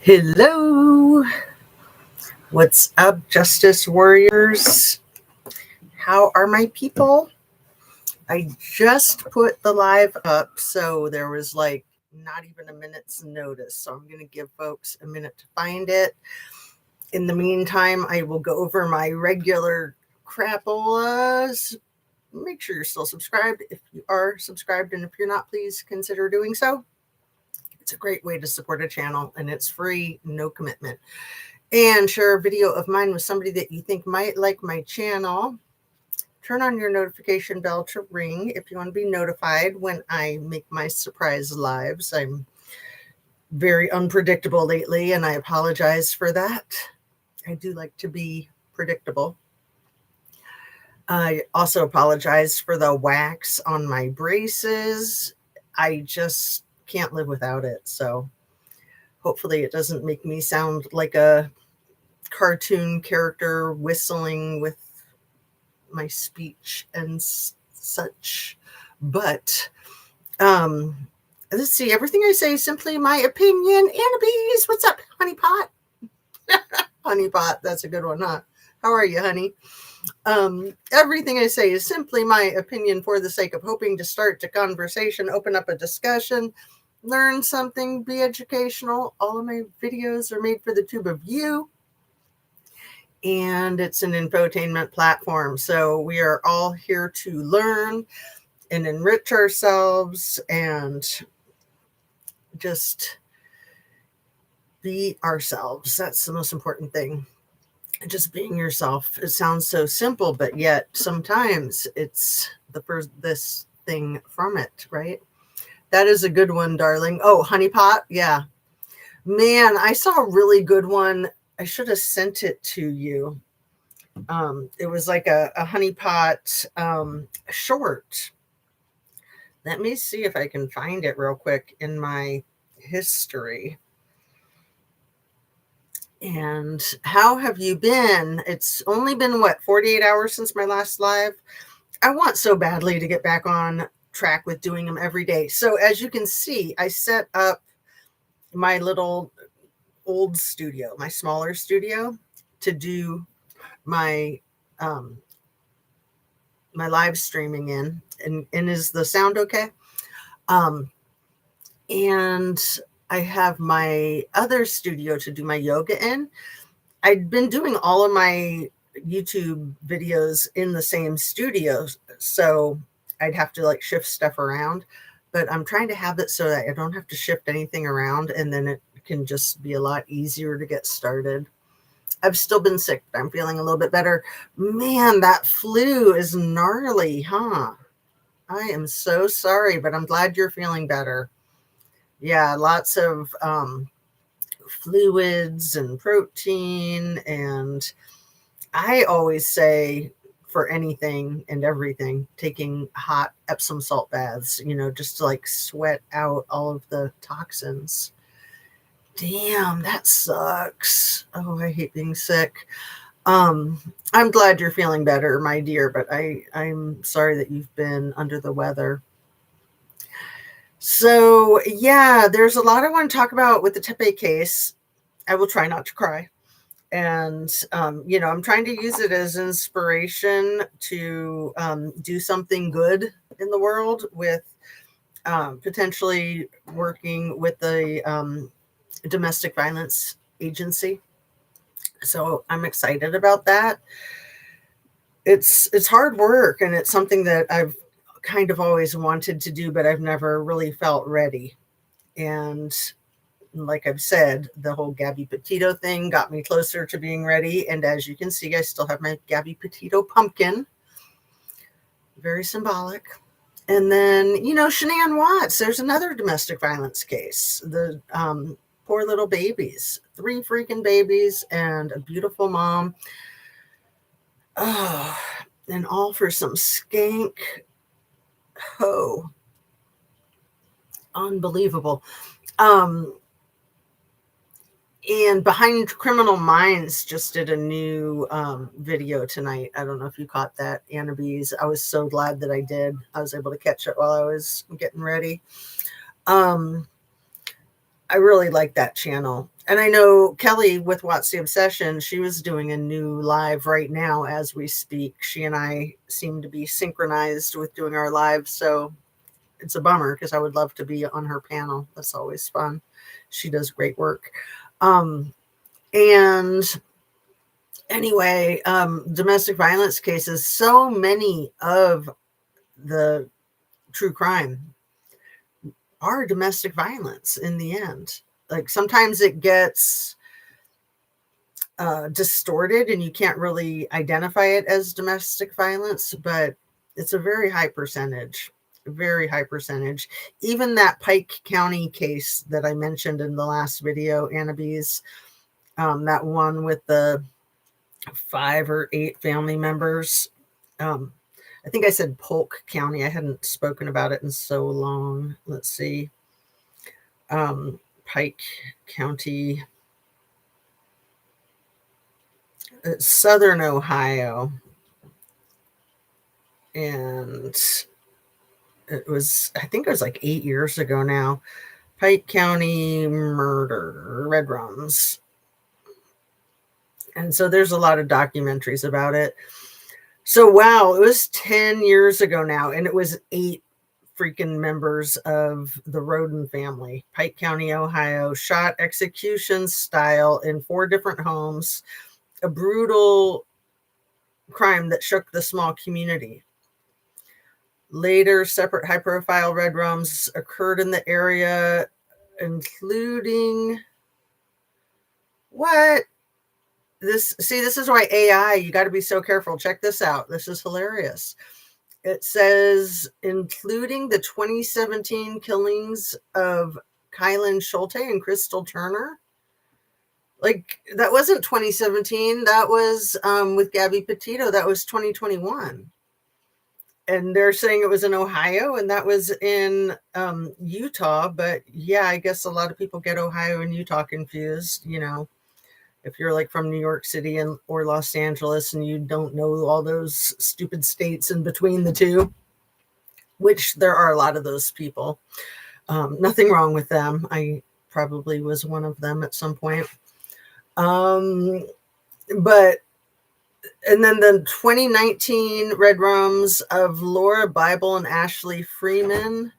Hello, what's up, Justice Warriors? How are my people? I just put the live up, so there was like not even a minute's notice. So I'm going to give folks a minute to find it. In the meantime, I will go over my regular crapolas. Make sure you're still subscribed. If you are subscribed, and if you're not, please consider doing so. It's a great way to support a channel, and it's free, no commitment. And share a video of mine with somebody that you think might like my channel. Turn on your notification bell to ring if you want to be notified when I make my surprise lives. I'm very unpredictable lately, and I apologize for that. I do like to be predictable. I also apologize for the wax on my braces. I just can't live without it. So hopefully it doesn't make me sound like a cartoon character whistling with my speech and such. But let's see, everything I say is simply my opinion. Annabise, what's up, honeypot? Honeypot, that's a good one, huh? How are you, honey? Everything I say is simply my opinion for the sake of hoping to start a conversation, open up a discussion, learn something, be educational. All of my videos are made for the tube of you. And it's an infotainment platform. So we are all here to learn and enrich ourselves and just be ourselves. That's the most important thing. Just being yourself. It sounds so simple, but yet sometimes it's the furthest thing from it, right? That is a good one, darling. Oh, honeypot. Yeah. Man, I saw a really good one. I should have sent it to you. It was like a honeypot short. Let me see if I can find it real quick in my history. And how have you been? It's only been, 48 hours since my last live? I want so badly to get back on track with doing them every day. So as you can see, I set up my little old studio, my smaller studio, to do my my live streaming in. And is the sound okay? And I have my other studio to do my yoga in. I'd been doing all of my YouTube videos in the same studio, so I'd have to like shift stuff around, but I'm trying to have it so that I don't have to shift anything around, and then it can just be a lot easier to get started. I've still been sick, but I'm feeling a little bit better. Man, that flu is gnarly, huh? I am so sorry, but I'm glad you're feeling better. Yeah, lots of fluids and protein. And I always say for anything and everything, taking hot Epsom salt baths, just to like sweat out all of the toxins. Damn, that sucks. Oh, I hate being sick. I'm glad you're feeling better, my dear, but I'm sorry that you've been under the weather. So yeah, there's a lot I want to talk about with the Tepe case. I will try not to cry. And, I'm trying to use it as inspiration to do something good in the world with potentially working with the domestic violence agency. So I'm excited about that. It's hard work, and it's something that I've kind of always wanted to do, but I've never really felt ready. And like I've said, the whole Gabby Petito thing got me closer to being ready. And as you can see, I still have my Gabby Petito pumpkin. Very symbolic. And then, Shanann Watts, there's another domestic violence case. The poor little babies, 3 freaking babies and a beautiful mom. Oh, and all for some skank. Oh, unbelievable. And Behind Criminal Minds just did a new video tonight. I don't know if you caught that, Annabise. I was so glad that I did. I was able to catch it while I was getting ready. I really like that channel. And I know Kelly with What's the Obsession, she was doing a new live right now as we speak. She and I seem to be synchronized with doing our lives. So it's a bummer because I would love to be on her panel. That's always fun. She does great work. And anyway, domestic violence cases, so many of the true crime are domestic violence in the end. Like sometimes it gets distorted and you can't really identify it as domestic violence, but it's a very high percentage. Very high percentage. Even that Pike County case that I mentioned in the last video, Annabes, that one with the 5 or 8 family members. I think I said Polk County. I hadn't spoken about it in so long. Let's see. Pike County, Southern Ohio. And it was, I think it was like 8 years ago now. Pike County murder, Red Rums. And so there's a lot of documentaries about it. So, wow, it was 10 years ago now, and it was 8 freaking members of the Roden family, Pike County, Ohio, shot execution style in 4 different homes, a brutal crime that shook the small community. Later, separate high-profile Red Rums occurred in the area, including what? This is why AI, you got to be so careful. Check this out. This is hilarious. It says, including the 2017 killings of Kylan Schulte and Crystal Turner. Like, that wasn't 2017. That was with Gabby Petito. That was 2021. And they're saying it was in Ohio, and that was in Utah. But yeah, I guess a lot of people get Ohio and Utah confused, you know. If you're like from New York City or Los Angeles and you don't know all those stupid states in between the two, which there are a lot of those people. Nothing wrong with them. I probably was one of them at some point. And then the 2019 Red Rums of Laura Bible and Ashley Freeman,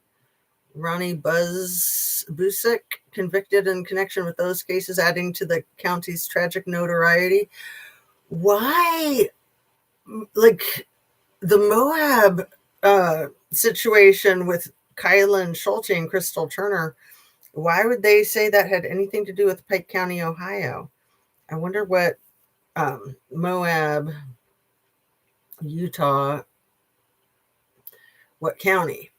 Ronnie Busick, convicted in connection with those cases, adding to the county's tragic notoriety. Why? Like the Moab situation with Kylan Schulte and Crystal Turner, why would they say that had anything to do with Pike County, Ohio? I wonder what Moab, Utah, what county?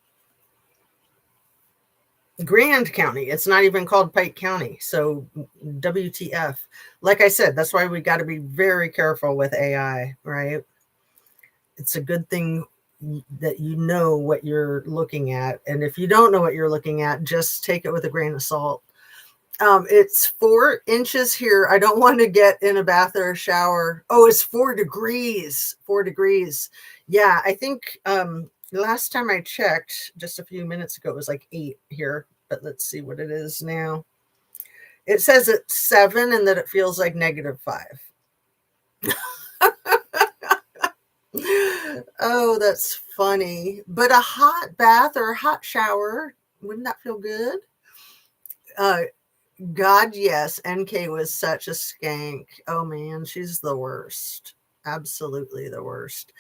Grand County. It's not even called Pike County. So WTF. Like I said, that's why we got to be very careful with AI, right? It's a good thing that you know what you're looking at. And if you don't know what you're looking at, just take it with a grain of salt. It's 4 inches here. I don't want to get in a bath or a shower. Oh, it's 4 degrees. 4 degrees. Yeah, I think last time I checked, just a few minutes ago, it was like 8 here. But let's see what it is now. It says it's 7 and that it feels like -5. Oh, that's funny. But a hot bath or a hot shower, wouldn't that feel good? God, yes. NK was such a skank. Oh, man, she's the worst. Absolutely the worst.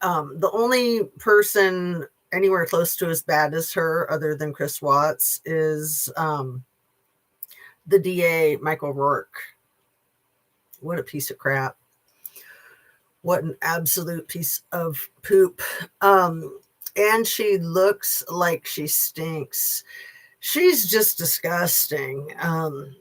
The only person anywhere close to as bad as her, other than Chris Watts, is the DA, Michael Rourke. What a piece of crap. What an absolute piece of poop. And she looks like she stinks. She's just disgusting.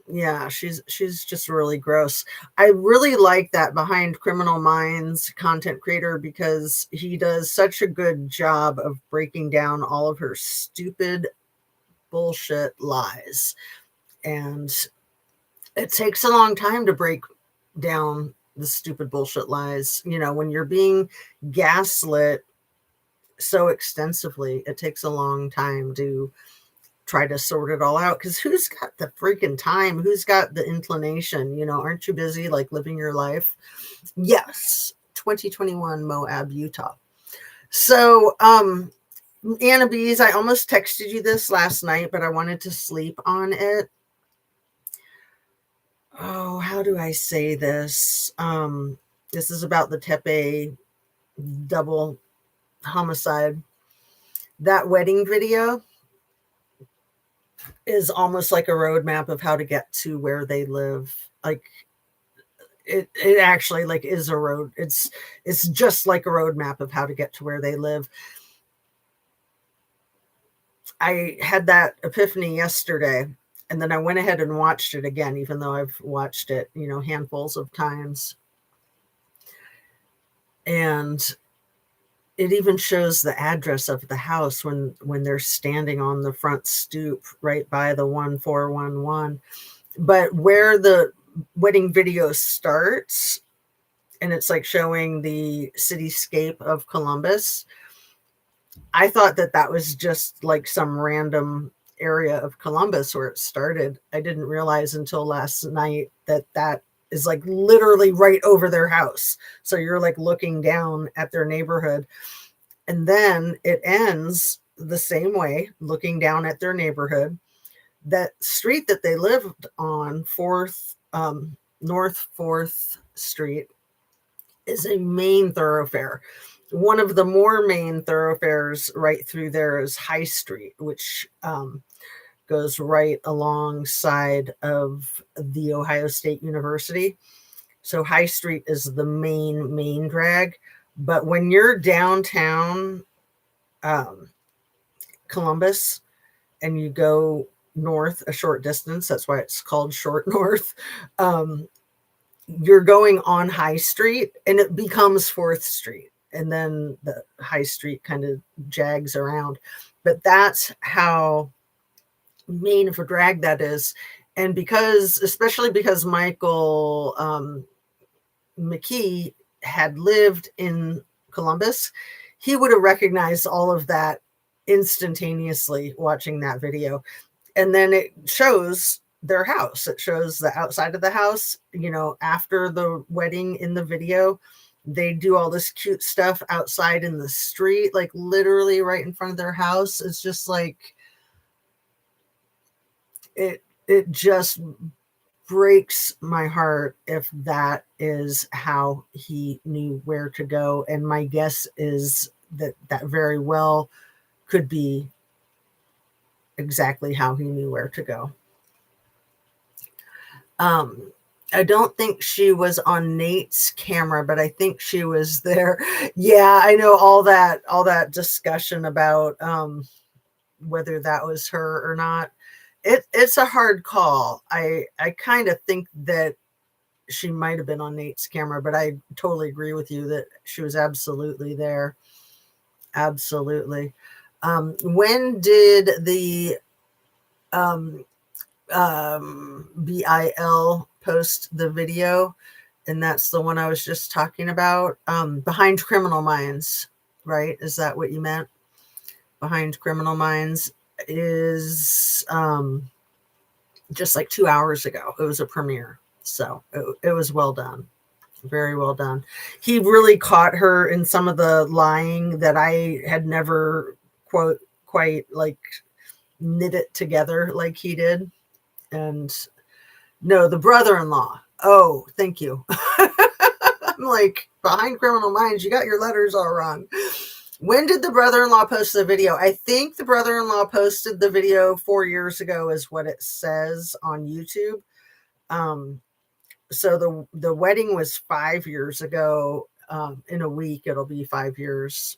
Yeah, she's just really gross. I really like that Behind Criminal Minds content creator because he does such a good job of breaking down all of her stupid bullshit lies. And it takes a long time to break down the stupid bullshit lies. You know, when you're being gaslit so extensively, it takes a long time to try to sort it all out, because who's got the freaking time? Who's got the inclination? You know, aren't you busy like living your life? Yes, 2021 Moab, Utah. So, Anna Bees, I almost texted you this last night, but I wanted to sleep on it. Oh, how do I say this? This is about the Tepe double homicide. That wedding video is almost like a roadmap of how to get to where they live. Like it actually like is a road. It's just like a roadmap of how to get to where they live. I had that epiphany yesterday, and then I went ahead and watched it again, even though I've watched it, you know, handfuls of times. And it even shows the address of the house when they're standing on the front stoop right by the 1411. But where the wedding video starts, and it's like showing the cityscape of Columbus, I thought that was just like some random area of Columbus where it started. I didn't realize until last night that is like literally right over their house. So you're like looking down at their neighborhood. And then it ends the same way, looking down at their neighborhood. That street that they lived on, North 4th Street, is a main thoroughfare. One of the more main thoroughfares right through there is High Street, which goes right alongside of the Ohio State University. So High Street is the main drag. But when you're downtown Columbus and you go north a short distance, that's why it's called Short North, you're going on High Street and it becomes 4th Street. And then the High Street kind of jags around. But that's how main of a drag that is. And especially because Michael McKee had lived in Columbus, he would have recognized all of that instantaneously watching that video. And then it shows their house. It shows the outside of the house. You know, after the wedding in the video, they do all this cute stuff outside in the street, like literally right in front of their house. It's just like, it just breaks my heart if that is how he knew where to go. And my guess is that very well could be exactly how he knew where to go. I don't think she was on Nate's camera, but I think she was there. Yeah, I know all that discussion about whether that was her or not. It's a hard call. I kind of think that she might have been on Nate's camera, but I totally agree with you that she was absolutely there. Absolutely. When did the BIL post the video? And that's the one I was just talking about. Behind Criminal Minds, right? Is that what you meant? Behind Criminal Minds is just like 2 hours ago. It was a premiere. So it was well done. Very well done. He really caught her in some of the lying that I had never quite like knit it together like he did. And no, the brother-in-law. Oh, thank you. I'm like, Behind Criminal Minds, you got your letters all wrong. When did the brother-in-law post the video? I think the brother-in-law posted the video 4 years ago is what it says on YouTube. So the wedding was 5 years ago. In a week, it'll be 5 years,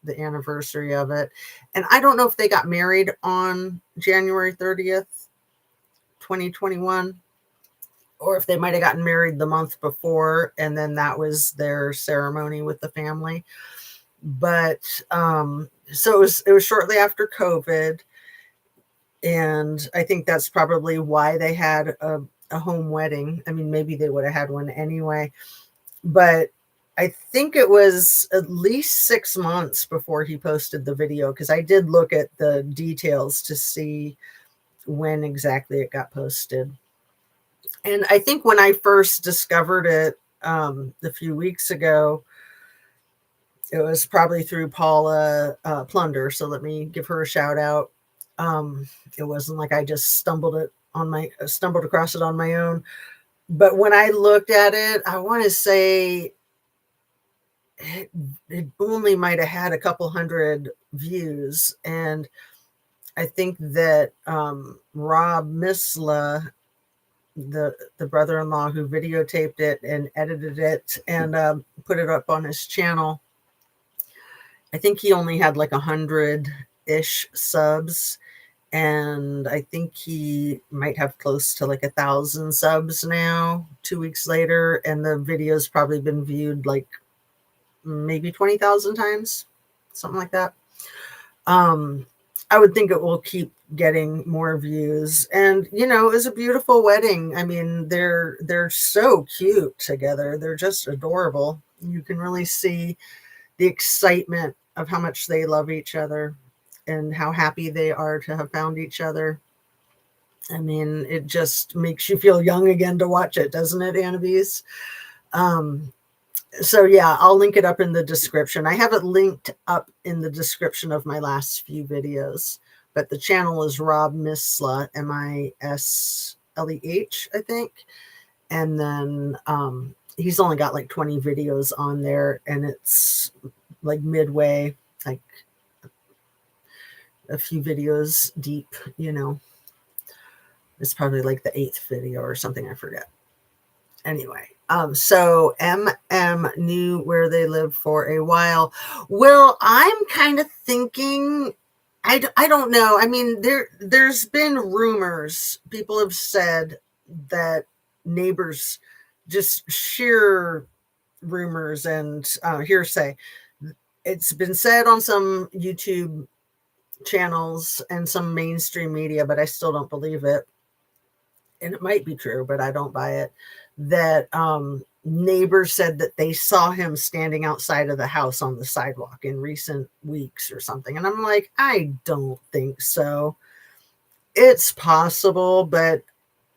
the anniversary of it. And I don't know if they got married on January 30th, 2021, or if they might have gotten married the month before, and then that was their ceremony with the family. But so it was shortly after COVID, and I think that's probably why they had a home wedding. I mean, maybe they would have had one anyway, but I think it was at least 6 months before he posted the video, because I did look at the details to see when exactly it got posted. And I think when I first discovered it a few weeks ago, it was probably through Paula Plunder. So let me give her a shout out. It wasn't like I just stumbled across it on my own. But when I looked at it, I want to say it only might have had a couple hundred views. And I think that Rob Misla, the brother-in-law who videotaped it and edited it and put it up on his channel, I think he only had like 100-ish subs. And I think he might have close to like 1,000 subs now, 2 weeks later. And the video's probably been viewed like maybe 20,000 times, something like that. I would think it will keep getting more views. And, you know, it was a beautiful wedding. I mean, they're so cute together. They're just adorable. You can really see the excitement of how much they love each other and how happy they are to have found each other. I mean, it just makes you feel young again to watch it, doesn't it, Annabise? So yeah, I'll link it up in the description. I have it linked up in the description of my last few videos, but the channel is Rob Misla, Misleh, I think. And then he's only got like 20 videos on there, and it's like midway, like a few videos deep, you know. It's probably like the 8th video or something, I forget. Anyway, so MM knew where they lived for a while. Well, I'm kind of thinking, I don't know. I mean, there's been rumors. People have said that neighbors, just sheer rumors and hearsay. It's been said on some YouTube channels and some mainstream media, but I still don't believe it. And it might be true, but I don't buy it, that neighbors said that they saw him standing outside of the house on the sidewalk in recent weeks or something. And I'm like, I don't think so. It's possible, but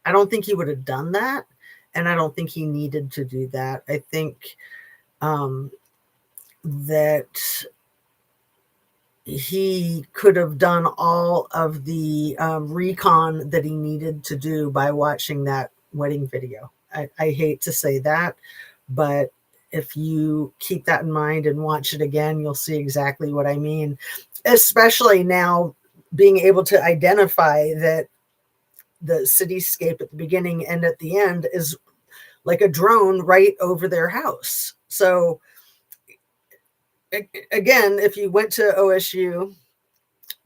I don't think he would have done that. And I don't think he needed to do that. I think that he could have done all of the recon that he needed to do by watching that wedding video. I hate to say that, but if you keep that in mind and watch it again, you'll see exactly what I mean, especially now being able to identify that the cityscape at the beginning and at the end is like a drone right over their house. So again, if you went to OSU,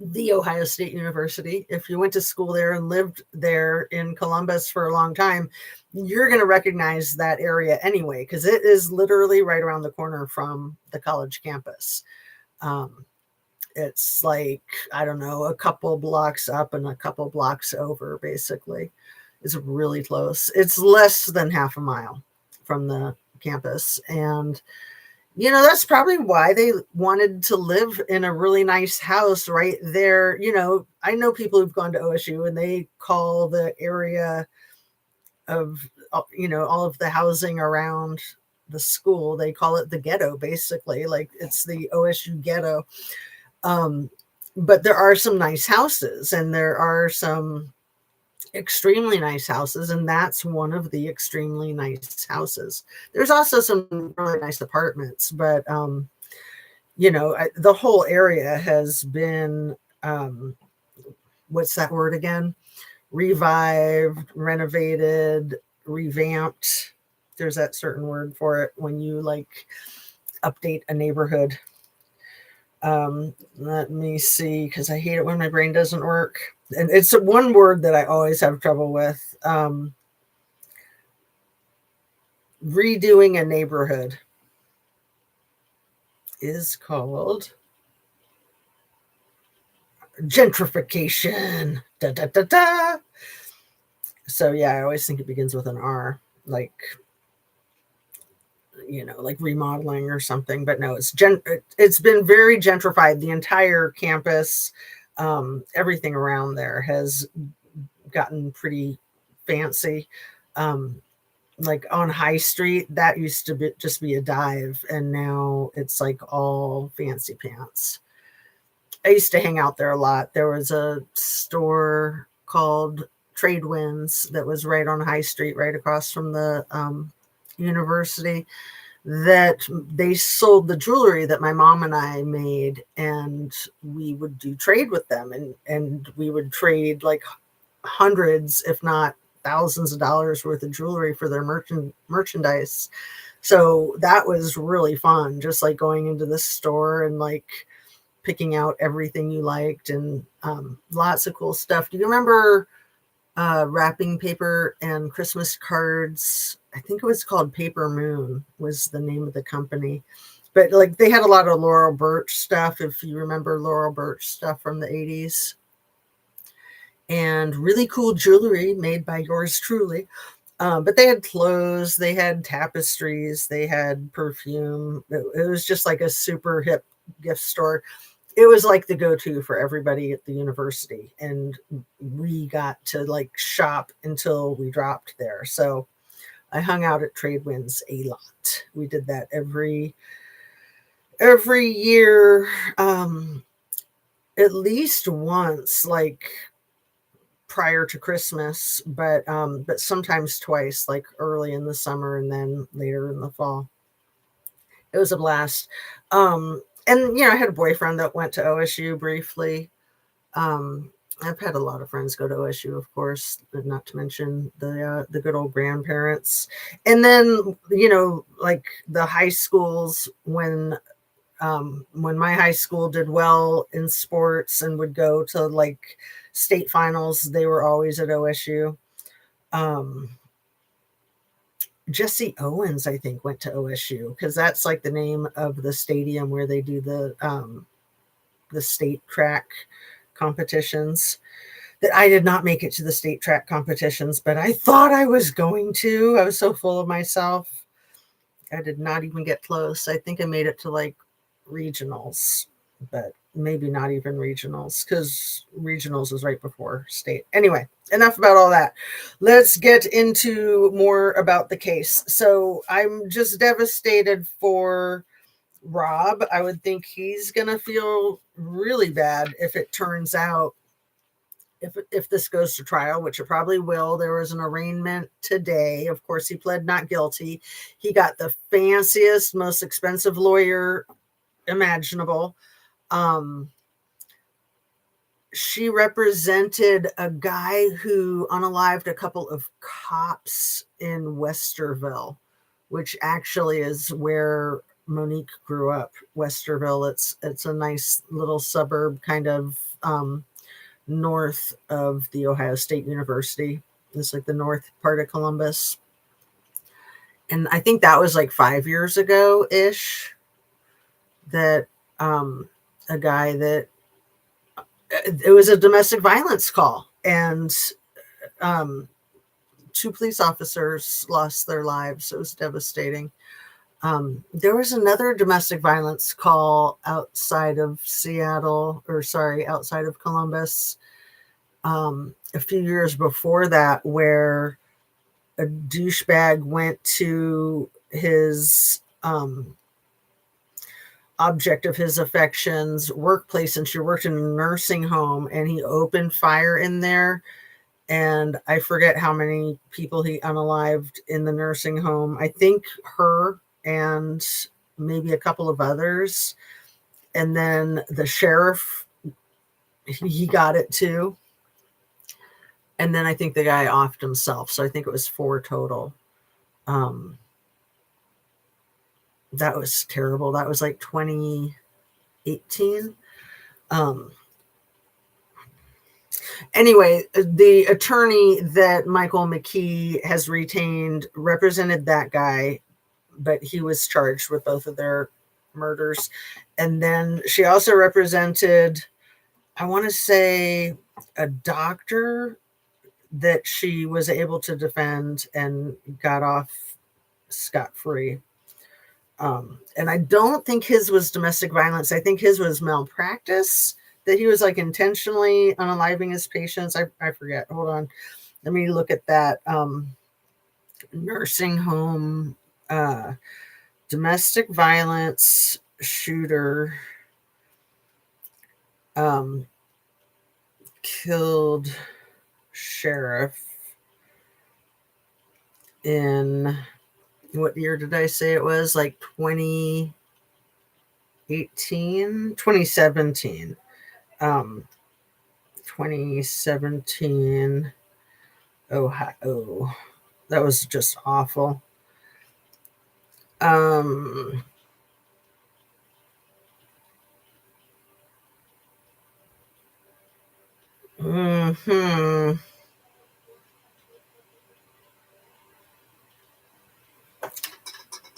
the Ohio State University, if you went to school there and lived there in Columbus for a long time, you're going to recognize that area anyway, because it is literally right around the corner from the college campus. It's like, I don't know, a couple blocks up and a couple blocks over, basically. It's really close. It's less than half a mile from the campus. And you know, that's probably why they wanted to live in a really nice house right there. You know, I know people who've gone to OSU and they call the area of, you know, all of the housing around the school, they call it the ghetto, basically. Like it's the OSU ghetto. But there are some nice houses and there are some extremely nice houses, and that's one of the extremely nice houses. There's also some really nice apartments, but you know, the whole area has been what's that word again? Revived, renovated, revamped. There's that certain word for it when you like update a neighborhood. Let me see, because I hate it when my brain doesn't work. And it's one word that I always have trouble with. Redoing a neighborhood is called gentrification. Da, da, da, da. So yeah, I always think it begins with an R, like, you know, like remodeling or something, but no, it's been very gentrified. The entire campus, everything around there has gotten pretty fancy. Like on High Street, that used to just be a dive, and now it's like all fancy pants. I used to hang out there a lot. There was a store called Trade Winds that was right on High Street, right across from the university, that they sold the jewelry that my mom and I made, and we would do trade with them, and we would trade like hundreds, if not thousands of dollars worth of jewelry for their merchandise. So that was really fun, just like going into the store and like picking out everything you liked, and lots of cool stuff. Do you remember wrapping paper and Christmas cards? I think it was called Paper Moon was the name of the company. But like they had a lot of Laurel Birch stuff, if you remember Laurel Birch stuff from the 80s. And really cool jewelry made by yours truly. But they had clothes, they had tapestries, they had perfume. It was just like a super hip gift store. It was like the go-to for everybody at the university, and we got to like shop until we dropped there. So I hung out at Trade Winds a lot. We did that every year, at least once, like prior to Christmas, but sometimes twice, like early in the summer and then later in the fall. It was a blast. And I had a boyfriend that went to OSU briefly. I've had a lot of friends go to OSU, of course, not to mention the good old grandparents. And then, like the high schools, when my high school did well in sports and would go to like state finals, they were always at OSU. Jesse Owens, I think, went to OSU because that's like the name of the stadium where they do the state track competitions. That I did not make it to the state track competitions, but I thought I was going to. I was so full of myself. I did not even get close. I think I made it to like regionals, but maybe not even regionals, because regionals was right before state. Anyway, enough about all that. Let's get into more about the case. So I'm just devastated for Rob. I would think he's going to feel really bad if it turns out, if this goes to trial, which it probably will. There was an arraignment today. Of course, he pled not guilty. He got the fanciest, most expensive lawyer imaginable. She represented a guy who unalived a couple of cops in Westerville, which actually is where Monique grew up. Westerville. It's a nice little suburb, kind of north of the Ohio State University. It's like the north part of Columbus. And I think that was like 5 years ago ish, that a guy that it was a domestic violence call, and 2 police officers lost their lives. It was devastating. There was another domestic violence call outside of outside of Columbus, a few years before that, where a douchebag went to his object of his affections workplace, and she worked in a nursing home, and he opened fire in there, and I forget how many people he unalived in the nursing home. I think her and maybe a couple of others, and then the sheriff, he got it too, and then I think the guy offed himself, so I think it was 4 total. That was terrible. That was like 2018. Anyway, the attorney that Michael McKee has retained represented that guy, but he was charged with both of their murders. And then she also represented, I want to say, a doctor that she was able to defend and got off scot-free. And I don't think his was domestic violence. I think his was malpractice, that he was like intentionally unaliving his patients. I forget. Hold on. Let me look at that. Nursing home, domestic violence shooter, killed sheriff in, what year did I say it was? Like 2018, 2017. 2017, Ohio. That was just awful. Mhm.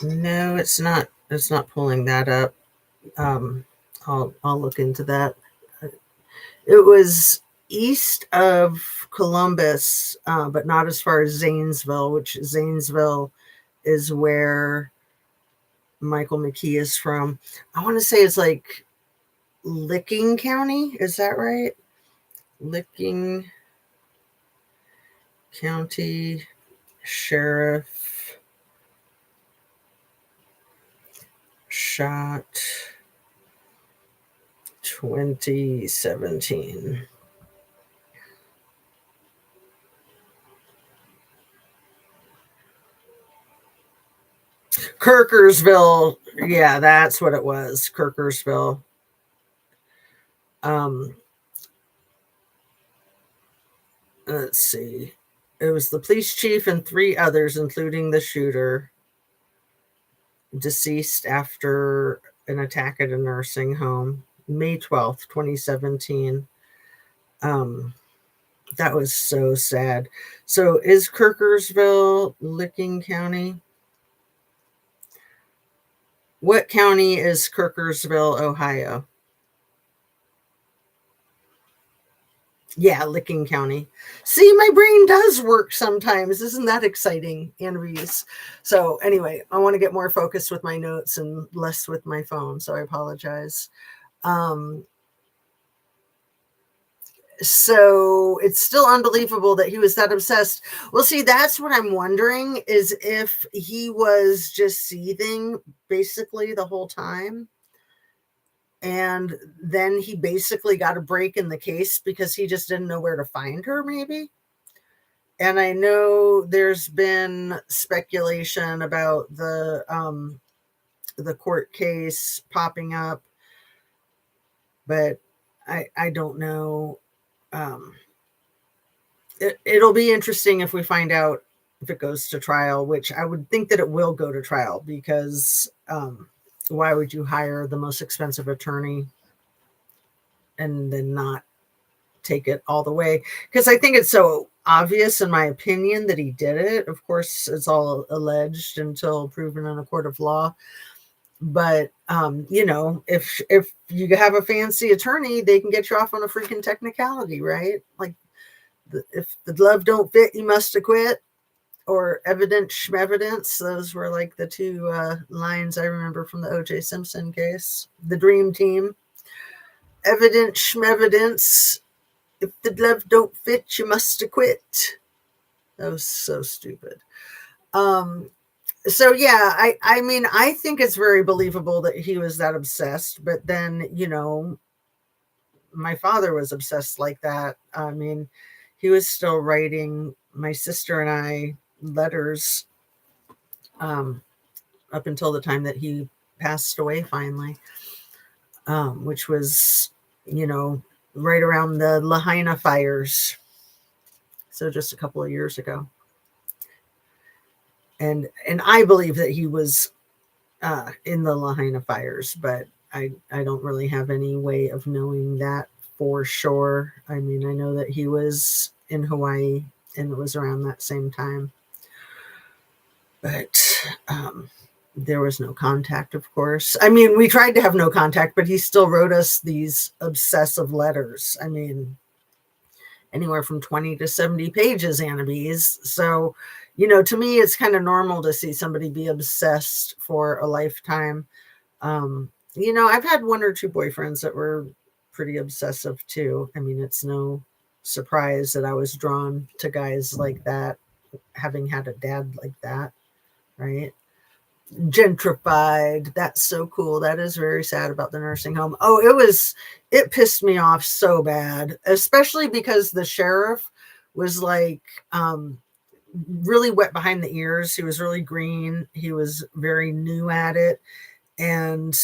No, it's not. It's not pulling that up. I'll look into that. It was east of Columbus, but not as far as Zanesville, which Zanesville is where Michael McKee is from. I want to say it's like Licking County. Is that right? Licking County Sheriff shot 2017. Kirkersville. Yeah, that's what it was. Kirkersville. Let's see. It was the police chief and 3 others, including the shooter, deceased after an attack at a nursing home, May 12th, 2017. That was so sad. So is Kirkersville Licking County? What county is Kirkersville, Ohio? Yeah, Licking County. See, my brain does work sometimes. Isn't that exciting, Anne Reese? So anyway, I want to get more focused with my notes and less with my phone, so I apologize. So it's still unbelievable that he was that obsessed. Well, see, that's what I'm wondering, is if he was just seething basically the whole time. And then he basically got a break in the case because he just didn't know where to find her, maybe. And I know there's been speculation about the court case popping up, but I don't know. It'll be interesting if we find out if it goes to trial, which I would think that it will go to trial, because why would you hire the most expensive attorney and then not take it all the way? Because I think it's so obvious, in my opinion, that he did it. Of course, it's all alleged until proven in a court of law. But if you have a fancy attorney, they can get you off on a freaking technicality, right? Like, if the glove don't fit, you must acquit, or evidence schmevidence. Those were like the 2 lines I remember from the O.J. Simpson case. The dream team. Evidence schmevidence. If the glove don't fit, you must acquit. That was so stupid. So yeah, I mean, I think it's very believable that he was that obsessed, but then, my father was obsessed like that. I mean, he was still writing my sister and I letters up until the time that he passed away finally, which was, right around the Lahaina fires. So just a couple of years ago. And I believe that he was in the Lahaina fires, but I don't really have any way of knowing that for sure. I mean, I know that he was in Hawaii, and it was around that same time. But there was no contact, of course. I mean, we tried to have no contact, but he still wrote us these obsessive letters. I mean, anywhere from 20 to 70 pages, Annabese. So, to me, it's kind of normal to see somebody be obsessed for a lifetime. I've had 1 or 2 boyfriends that were pretty obsessive too. I mean, it's no surprise that I was drawn to guys like that, having had a dad like that, right? Gentrified. That's so cool. That is very sad about the nursing home. Oh, it pissed me off so bad, especially because the sheriff was like, really wet behind the ears. He was really green. He was very new at it. And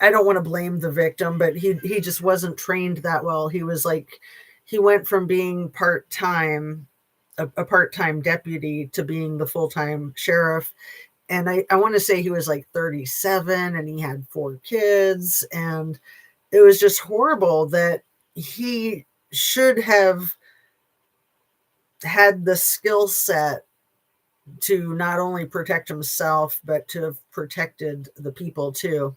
I don't want to blame the victim, but he just wasn't trained that well. He was like, he went from being part-time, a part-time deputy, to being the full-time sheriff. And I want to say he was like 37 and he had 4 kids. And it was just horrible that he should have had the skill set to not only protect himself, but to have protected the people too.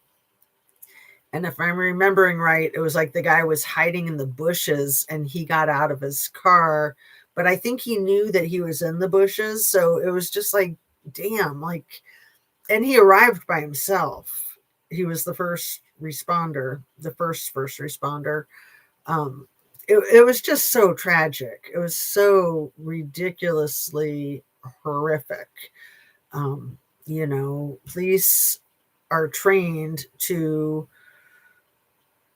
And if I'm remembering right, it was like the guy was hiding in the bushes and he got out of his car, but I think he knew that he was in the bushes. So it was just like, damn, like, and he arrived by himself. He was the first responder, the first responder. It was just so tragic. It was so ridiculously horrific. You know, police are trained to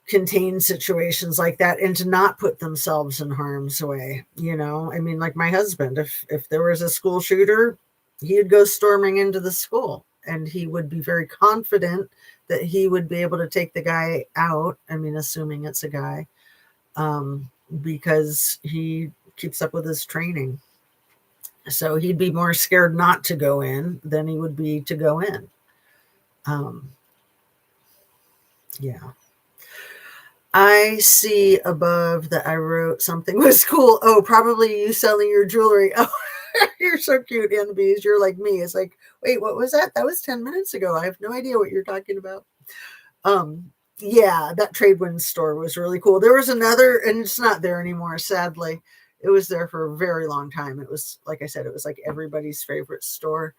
contain situations like that and to not put themselves in harm's way. You know, I mean, like my husband, if there was a school shooter, he'd go storming into the school and he would be very confident that he would be able to take the guy out. I mean, assuming it's a guy, because he keeps up with his training. So he'd be more scared not to go in than he would be to go in. Yeah. I see above that I wrote something was cool. Oh, probably you selling your jewelry. Oh, you're so cute, NBs. You're like me. It's like, wait, what was that? That was 10 minutes ago. I have no idea what you're talking about. Yeah, that Tradewinds store was really cool. There was another, and it's not there anymore, sadly. It was there for a very long time. It was, like I said, it was like everybody's favorite store.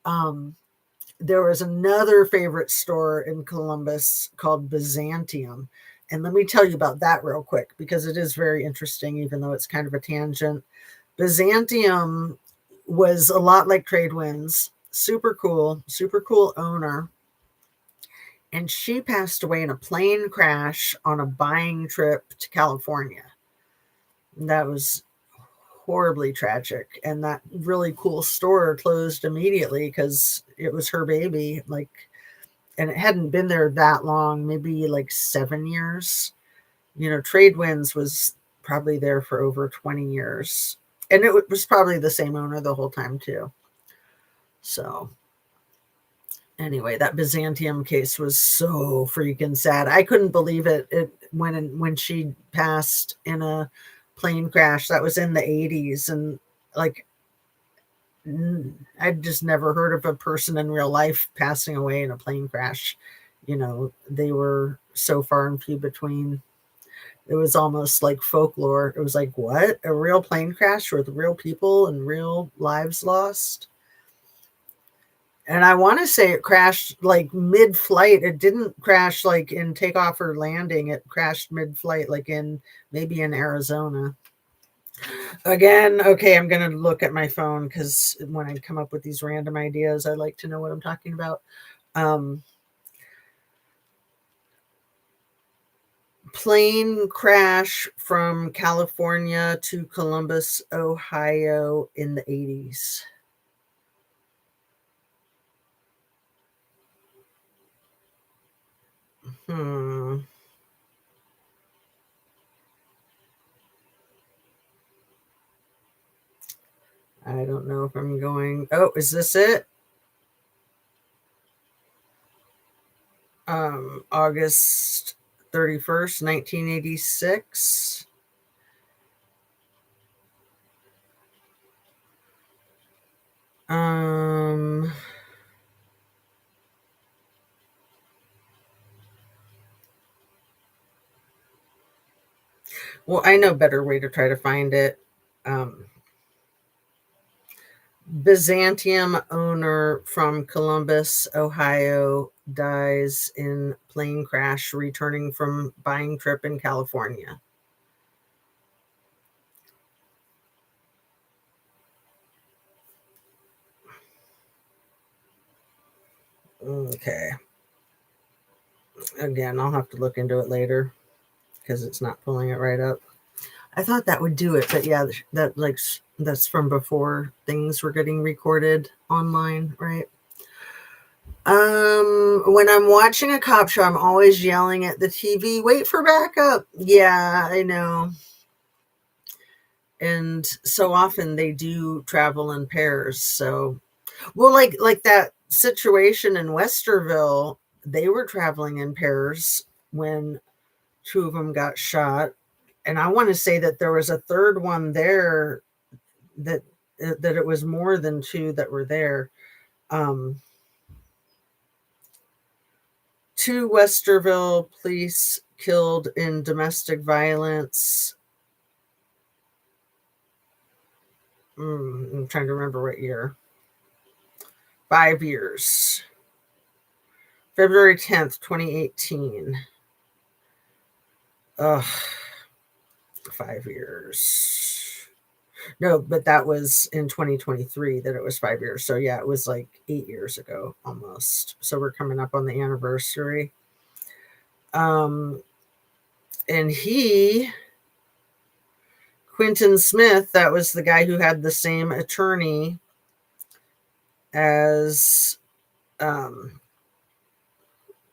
There was another favorite store in Columbus called Byzantium. And let me tell you about that real quick, because it is very interesting, even though it's kind of a tangent. Byzantium was a lot like Tradewinds. Super cool owner. And she passed away in a plane crash on a buying trip to California. That was horribly tragic. And that really cool store closed immediately because it was her baby. Like, and it hadn't been there that long, maybe like 7 years. You know, Tradewinds was probably there for over 20 years. And it was probably the same owner the whole time too. So anyway, that Byzantium case was so freaking sad. I couldn't believe it. When she passed in a plane crash. That was in the 80s. And like, I'd just never heard of a person in real life passing away in a plane crash. You know, they were so far and few between. It was almost like folklore. It was like, what? A real plane crash with real people and real lives lost? And I want to say it crashed like mid-flight. It didn't crash like in takeoff or landing. It crashed mid-flight, like maybe in Arizona. Again, okay, I'm going to look at my phone because when I come up with these random ideas, I like to know what I'm talking about. Plane crash from California to Columbus, Ohio in the 80s. I don't know if I'm going. Oh, is this it? August 31st, 1986. Well, I know a better way to try to find it. Byzantium owner from Columbus, Ohio, dies in plane crash returning from buying trip in California. Okay. Again, I'll have to look into it later because it's not pulling it right up. I thought that would do it, but yeah, that's from before things were getting recorded online, right? When I'm watching a cop show, I'm always yelling at the TV, "Wait for backup." Yeah, I know. And so often they do travel in pairs. So, well, like that situation in Westerville, they were traveling in pairs when two of them got shot. And I want to say that there was a third one there that it was more than two that were there. Two Westerville police killed in domestic violence. I'm trying to remember what year. 5 years. February 10th, 2018. Ugh. 5 years. No, but that was in 2023 that it was 5 years. So yeah, it was like 8 years ago almost. So we're coming up on the anniversary. And Quentin Smith, that was the guy who had the same attorney as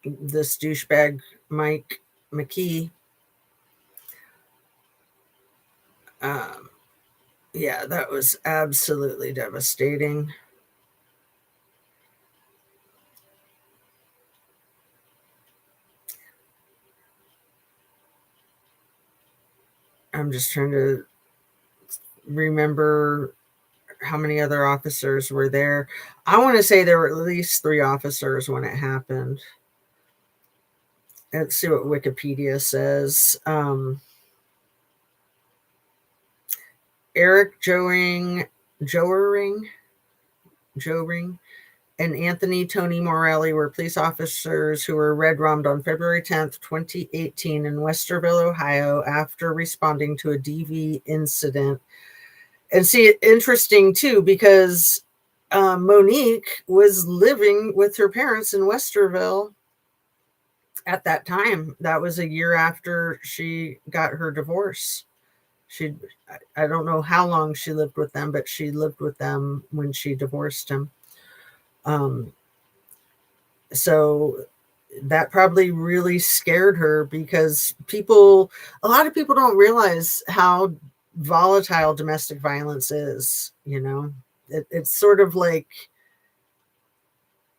this douchebag Mike McKee. Yeah, that was absolutely devastating. I'm just trying to remember how many other officers were there. I want to say there were at least 3 officers when it happened. Let's see what Wikipedia says. Eric Joering, and Anthony Tony Morelli were police officers who were red-rummed on February 10th, 2018 in Westerville, Ohio, after responding to a DV incident. And see, interesting too, because Monique was living with her parents in Westerville at that time. That was a year after she got her divorce. I don't know how long she lived with them, but she lived with them when she divorced him. So that probably really scared her, because a lot of people don't realize how volatile domestic violence is. It's sort of like,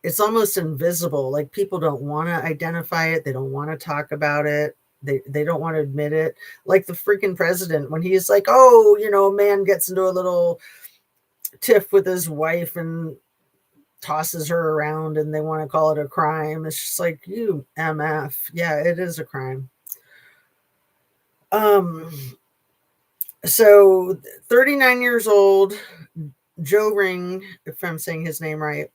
it's almost invisible. Like, people don't want to identify it. They don't want to talk about it. They don't want to admit it. Like the freaking president, when he's like, oh, a man gets into a little tiff with his wife and tosses her around and they want to call it a crime. It's just like, you MF. Yeah, it is a crime. So 39 years old, Joe Ring, if I'm saying his name right,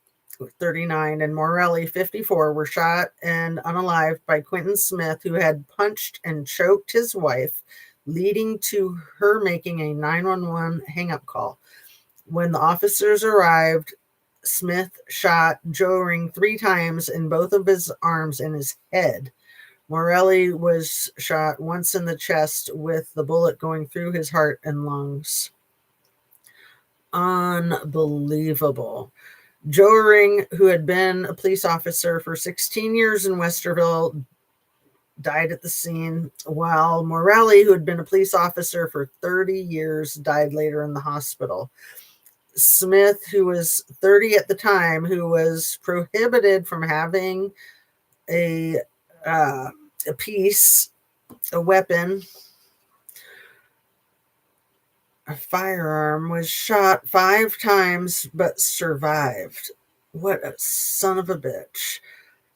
39, and Morelli, 54, were shot and unalived by Quentin Smith, who had punched and choked his wife, leading to her making a 911 hang-up call. When the officers arrived, Smith shot Joe Ring 3 times in both of his arms and his head. Morelli was shot once in the chest, with the bullet going through his heart and lungs. Unbelievable. Joe Ring, who had been a police officer for 16 years in Westerville, died at the scene, while Morelli, who had been a police officer for 30 years, died later in the hospital. Smith, who was 30 at the time, who was prohibited from having a weapon, a firearm, was shot 5 times but survived. What a son of a bitch.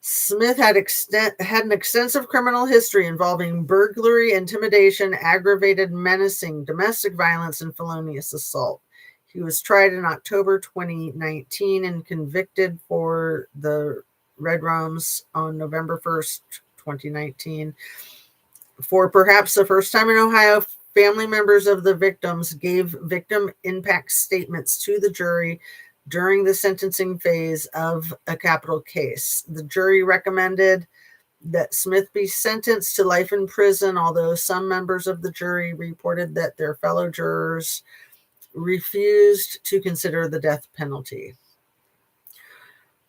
Smith had an extensive criminal history involving burglary, intimidation, aggravated menacing, domestic violence, and felonious assault. He was tried in October 2019 and convicted for the Red Rums on November 1st, 2019. For perhaps the first time in Ohio, family members of the victims gave victim impact statements to the jury during the sentencing phase of a capital case. The jury recommended that Smith be sentenced to life in prison, although some members of the jury reported that their fellow jurors refused to consider the death penalty.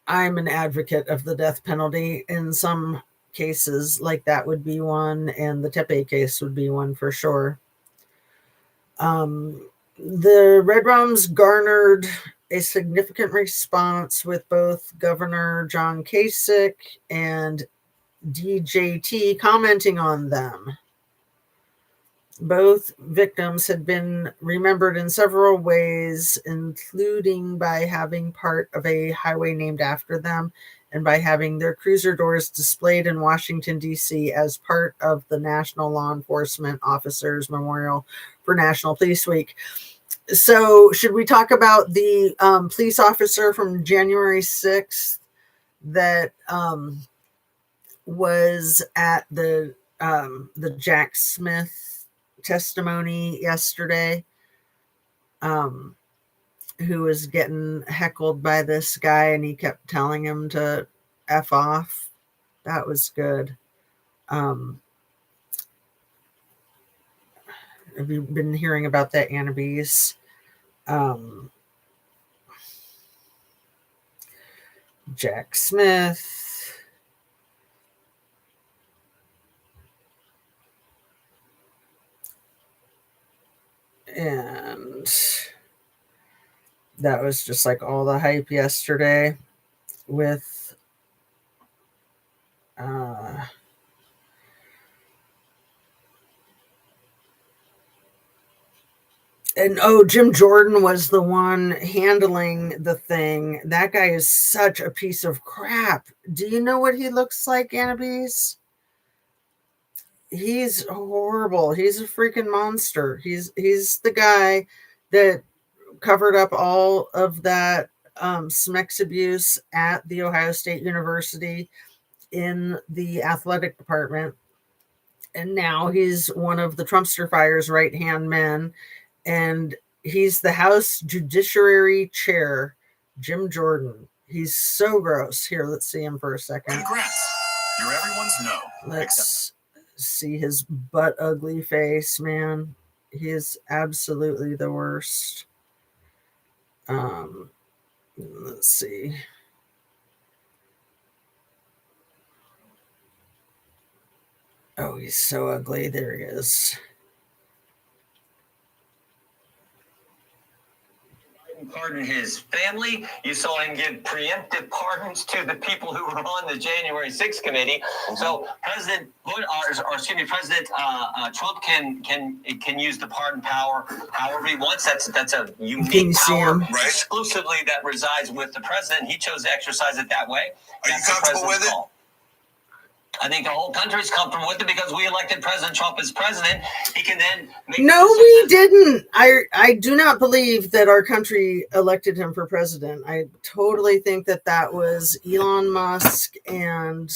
I'm an advocate of the death penalty in some cases, like that would be one, and the Tepe case would be one for sure. The Red Rums garnered a significant response with both Governor John Kasich and DJT commenting on them. Both victims had been remembered in several ways, including by having part of a highway named after them and by having their cruiser doors displayed in Washington, D.C. as part of the National Law Enforcement Officers Memorial for National Police Week. So should we talk about the police officer from January 6th that was at the Jack Smith testimony yesterday, who was getting heckled by this guy and he kept telling him to F off? That was good. Have you been hearing about that, Annabise? Jack Smith. And that was just like all the hype yesterday with Jim Jordan was the one handling the thing. That guy is such a piece of crap. Do you know what he looks like, Annabise? He's horrible. He's a freaking monster. He's the guy that covered up all of that SMEX abuse at the Ohio State University in the athletic department. And now he's one of the Trumpster fire's right-hand men. And he's the House Judiciary Chair, Jim Jordan. He's so gross. Here, let's see him for a second. Congrats. You're everyone's no. Let's see his butt ugly face, man. He is absolutely the worst. Let's see. Oh, he's so ugly. There he is. Pardon his family. You saw him give preemptive pardons to the people who were on the January 6th committee. So President Trump can use the pardon power however he wants. That's a unique power, right? Exclusively that resides with the president. He chose to exercise it that way. Are you comfortable with it? I think the whole country is comfortable with it because we elected President Trump as president. He can then make No, we didn't. I do not believe that our country elected him for president. I totally think that was Elon Musk and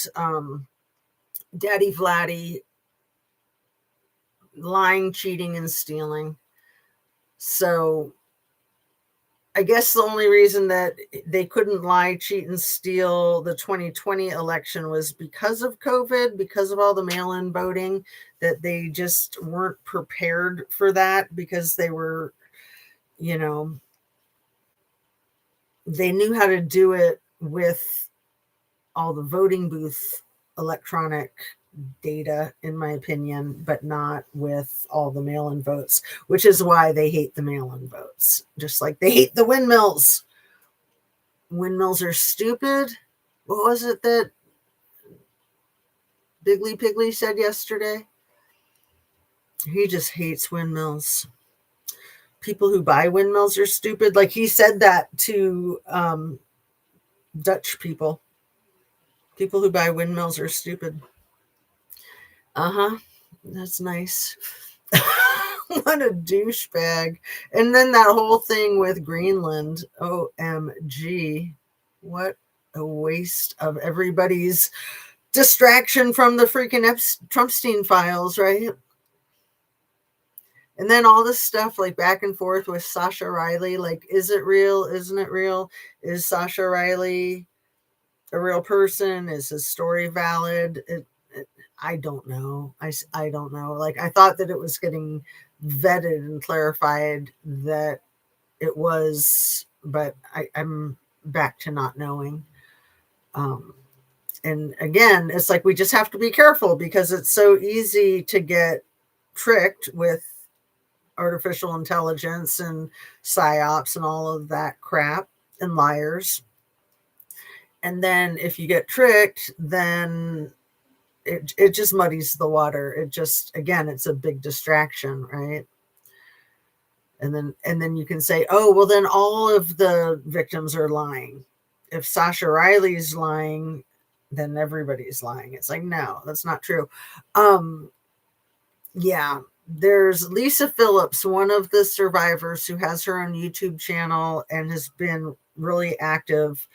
Daddy Vladdy lying, cheating, and stealing. So I guess the only reason that they couldn't lie, cheat, and steal the 2020 election was because of COVID, because of all the mail-in voting, that they just weren't prepared for that because they were, they knew how to do it with all the voting booth electronic data, in my opinion, but not with all the mail-in votes, which is why they hate the mail-in votes, just like they hate the windmills. Windmills are stupid. What was it that Biggly Piggly said yesterday? He just hates windmills. People who buy windmills are stupid. Like he said that to Dutch people. People who buy windmills are stupid. That's nice. What a douchebag. And then that whole thing with Greenland. OMG. What a waste of everybody's distraction from the freaking Trumpstein files, right? And then all this stuff like back and forth with Sasha Riley. Like, is it real? Isn't it real? Is Sasha Riley a real person? Is his story valid? I don't know. I don't know. Like, I thought that it was getting vetted and clarified that it was, but I'm back to not knowing. And again, it's like we just have to be careful because it's so easy to get tricked with artificial intelligence and psyops and all of that crap and liars. And then if you get tricked, then it just muddies the water. It just, again, it's a big distraction, right? And then you can say, oh, well, then all of the victims are lying. If Sasha Riley's lying, then everybody's lying. It's like, no, that's not true. Yeah, there's Lisa Phillips, one of the survivors who has her own YouTube channel and has been really active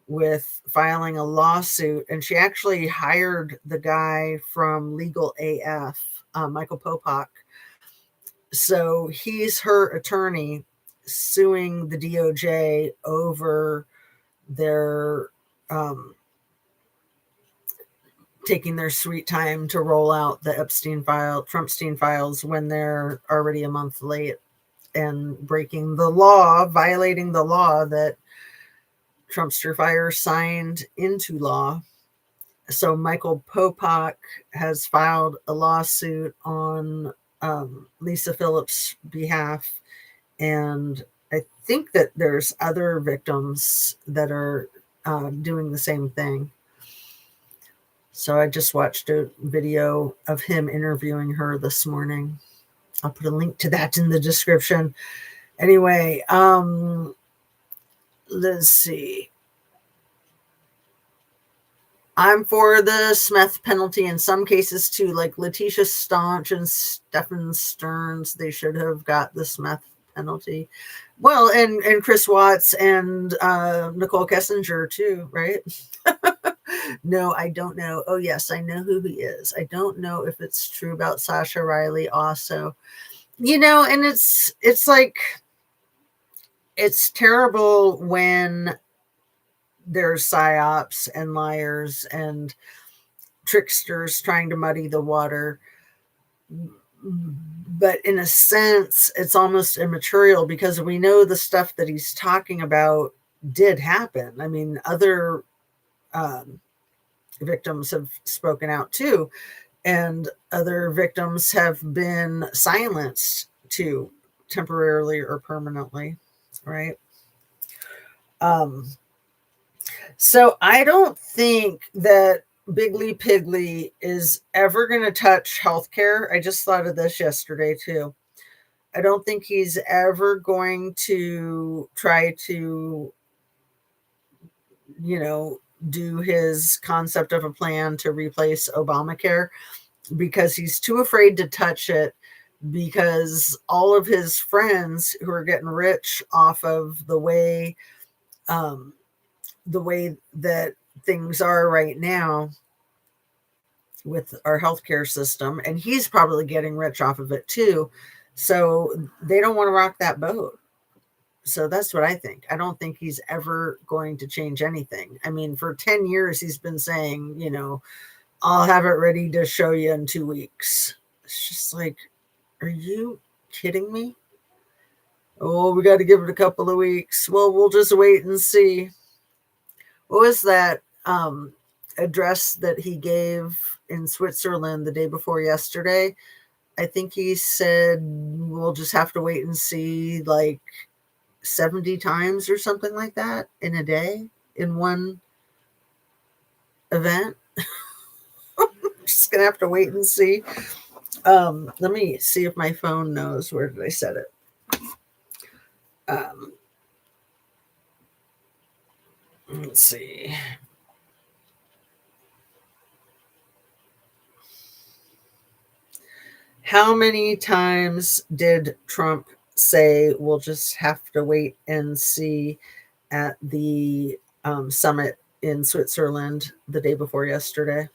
with filing a lawsuit. And she actually hired the guy from Legal AF, Michael Popak. So he's her attorney suing the DOJ over their taking their sweet time to roll out the Trumpstein files when they're already a month late and breaking the law, violating the law that Trumpster Fire signed into law. So Michael Popak has filed a lawsuit on Lisa Phillips' behalf, and I think that there's other victims that are doing the same thing. So I just watched a video of him interviewing her this morning. I'll put a link to that in the description. Anyway, let's see. I'm for the Smith penalty in some cases too, like Letitia Staunch and Stephen Stearns. They should have got the Smith penalty. Well, and Chris Watts and Nicole Kessinger too, right? No, I don't know. Oh, yes, I know who he is. I don't know if it's true about Sasha Riley also. And it's like, it's terrible when there's psyops and liars and tricksters trying to muddy the water. But in a sense, it's almost immaterial because we know the stuff that he's talking about did happen. I mean, other victims have spoken out too, and other victims have been silenced too, temporarily or permanently, right? So I don't think that Biggly Piggly is ever going to touch healthcare. I just thought of this yesterday too. I don't think he's ever going to try to, do his concept of a plan to replace Obamacare because he's too afraid to touch it, because all of his friends who are getting rich off of the way that things are right now with our healthcare system, and he's probably getting rich off of it too. So they don't want to rock that boat. So that's what I think. I don't think he's ever going to change anything. I mean, for 10 years, he's been saying, I'll have it ready to show you in 2 weeks. It's just like, are you kidding me? Oh, we got to give it a couple of weeks. Well, we'll just wait and see. What was that address that he gave in Switzerland the day before yesterday? I think he said we'll just have to wait and see, like 70 times or something like that in a day in one event. Just gonna have to wait and see. Let me see if my phone knows where did I set it. Let's see. How many times did Trump say we'll just have to wait and see at the summit in Switzerland the day before yesterday?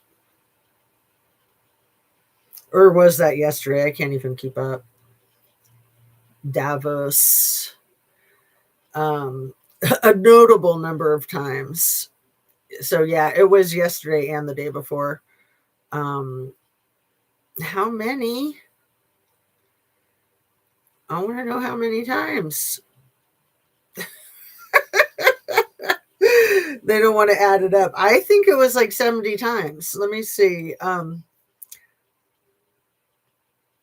Or was that yesterday? I can't even keep up. Davos. A notable number of times. So yeah, it was yesterday and the day before. How many? I want to know how many times. They don't want to add it up. I think it was like 70 times. Let me see. How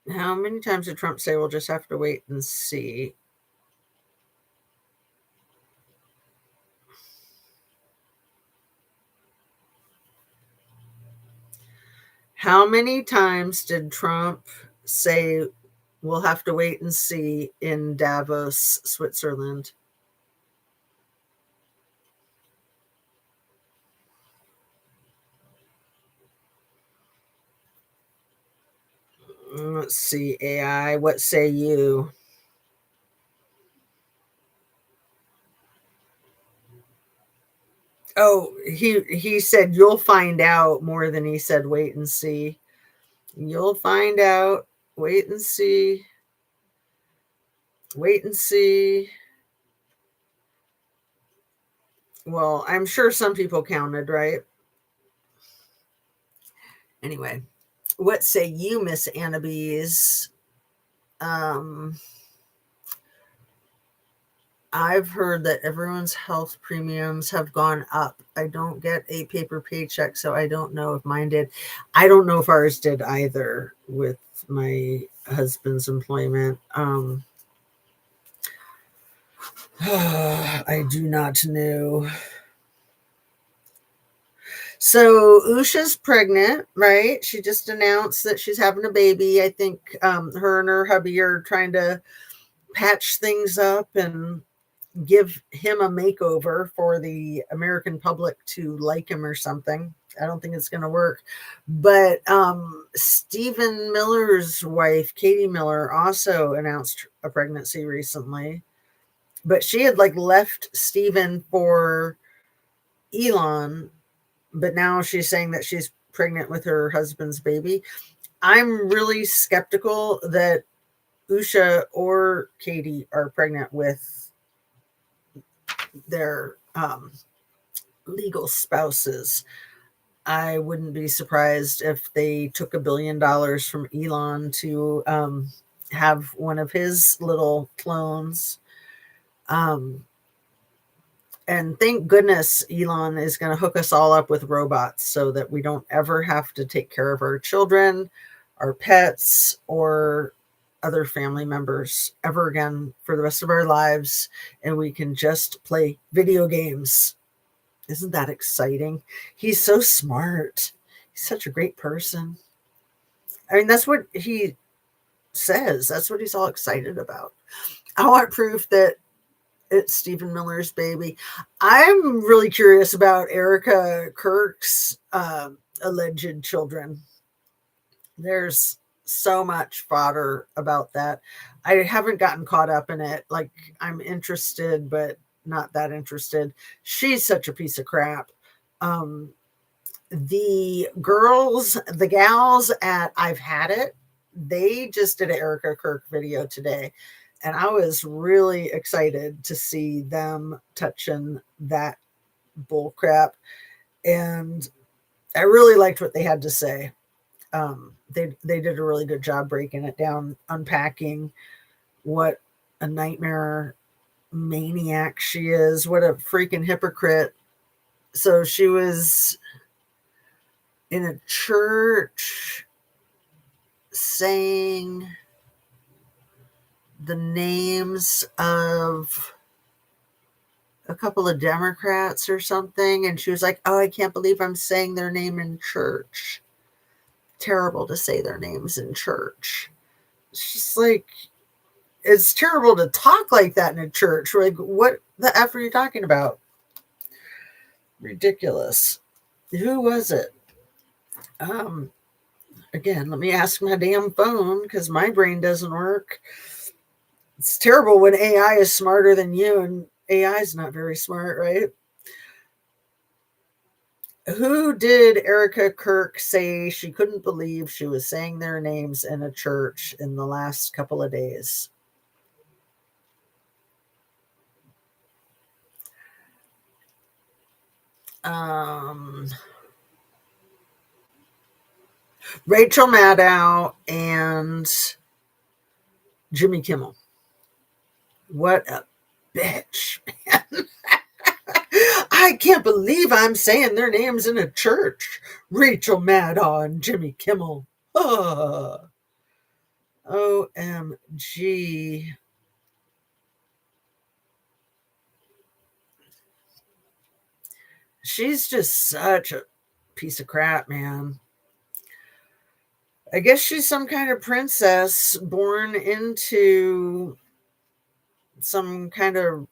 many times did Trump say we'll just have to wait and see? How many times did Trump say we'll have to wait and see in Davos, Switzerland? Let's see, AI, what say you? Oh, he said you'll find out more than he said wait and see. You'll find out. Wait and see. Wait and see. Well, I'm sure some people counted, right? Anyway, what say you, Miss Annabese? I've heard that everyone's health premiums have gone up. I don't get a paper paycheck, so I don't know if mine did. I don't know if ours did either with my husband's employment. I do not know. So Usha's pregnant, right? She just announced that she's having a baby. I think her and her hubby are trying to patch things up and give him a makeover for the American public to like him or something. I don't think it's going to work. But Stephen Miller's wife, Katie Miller, also announced a pregnancy recently. But she had like left Stephen for Elon, but now she's saying that she's pregnant with her husband's baby. I'm really skeptical that Usha or Katie are pregnant with their legal spouses. I wouldn't be surprised if they took $1 billion from Elon to have one of his little clones. And thank goodness Elon is going to hook us all up with robots so that we don't ever have to take care of our children, our pets, or other family members ever again for the rest of our lives. And we can just play video games. Isn't that exciting? He's so smart. He's such a great person. I mean, that's what he says. That's what he's all excited about. I want proof that it's Stephen Miller's baby. I'm really curious about Erica Kirk's alleged children. There's so much fodder about that. I haven't gotten caught up in it. Like, I'm interested, but not that interested. She's such a piece of crap. The gals at I've Had It, they just did an Erica Kirk video today. And I was really excited to see them touching that bull crap. And I really liked what they had to say. They did a really good job breaking it down, unpacking what a nightmare maniac she is, what a freaking hypocrite. So she was in a church saying the names of a couple of Democrats or something, and she was like, oh, I can't believe I'm saying their name in church. Terrible to say their names in church. It's just like, it's terrible to talk like that in a church. We're like, what the F are you talking about? Ridiculous. Who was it? Again, let me ask my damn phone because my brain doesn't work. It's terrible when AI is smarter than you, and AI is not very smart, right? Who did Erica Kirk say she couldn't believe she was saying their names in a church in the last couple of days? Rachel Maddow and Jimmy Kimmel. What a bitch, man. I can't believe I'm saying their names in a church. Rachel Maddow and Jimmy Kimmel. OMG. She's just such a piece of crap, man. I guess she's some kind of princess born into some kind of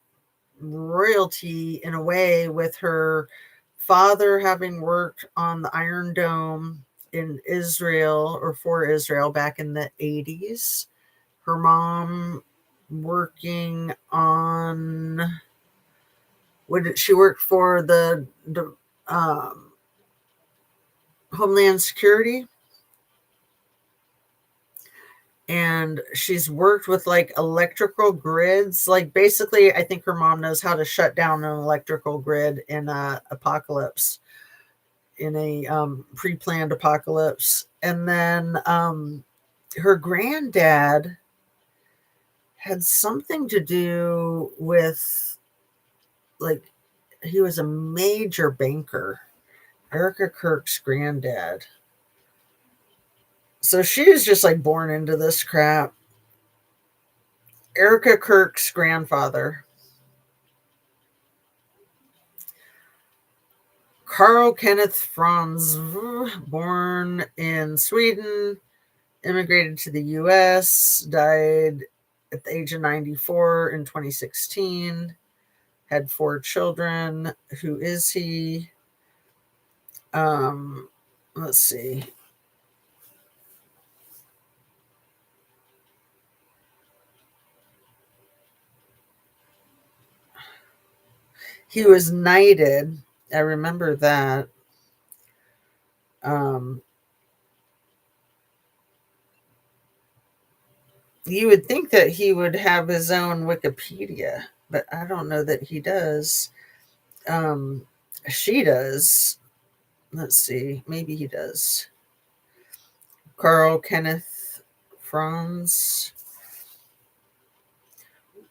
royalty in a way, with her father having worked on the Iron Dome in Israel or for Israel back in the 80s. Her mom working on, what did she work for? The Homeland Security. And she's worked with like electrical grids. Like basically, I think her mom knows how to shut down an electrical grid in a apocalypse, in a pre-planned apocalypse. And then her granddad had something to do with, like, he was a major banker. Erica Kirk's granddad. So she was just like born into this crap. Erica Kirk's grandfather, Carl Kenneth Franz, born in Sweden, immigrated to the US, died at the age of 94 in 2016, had 4 children. Who is he? Let's see. He was knighted. I remember that. You would think that he would have his own Wikipedia, but I don't know that he does. She does. Let's see. Maybe he does. Carl Kenneth Franz.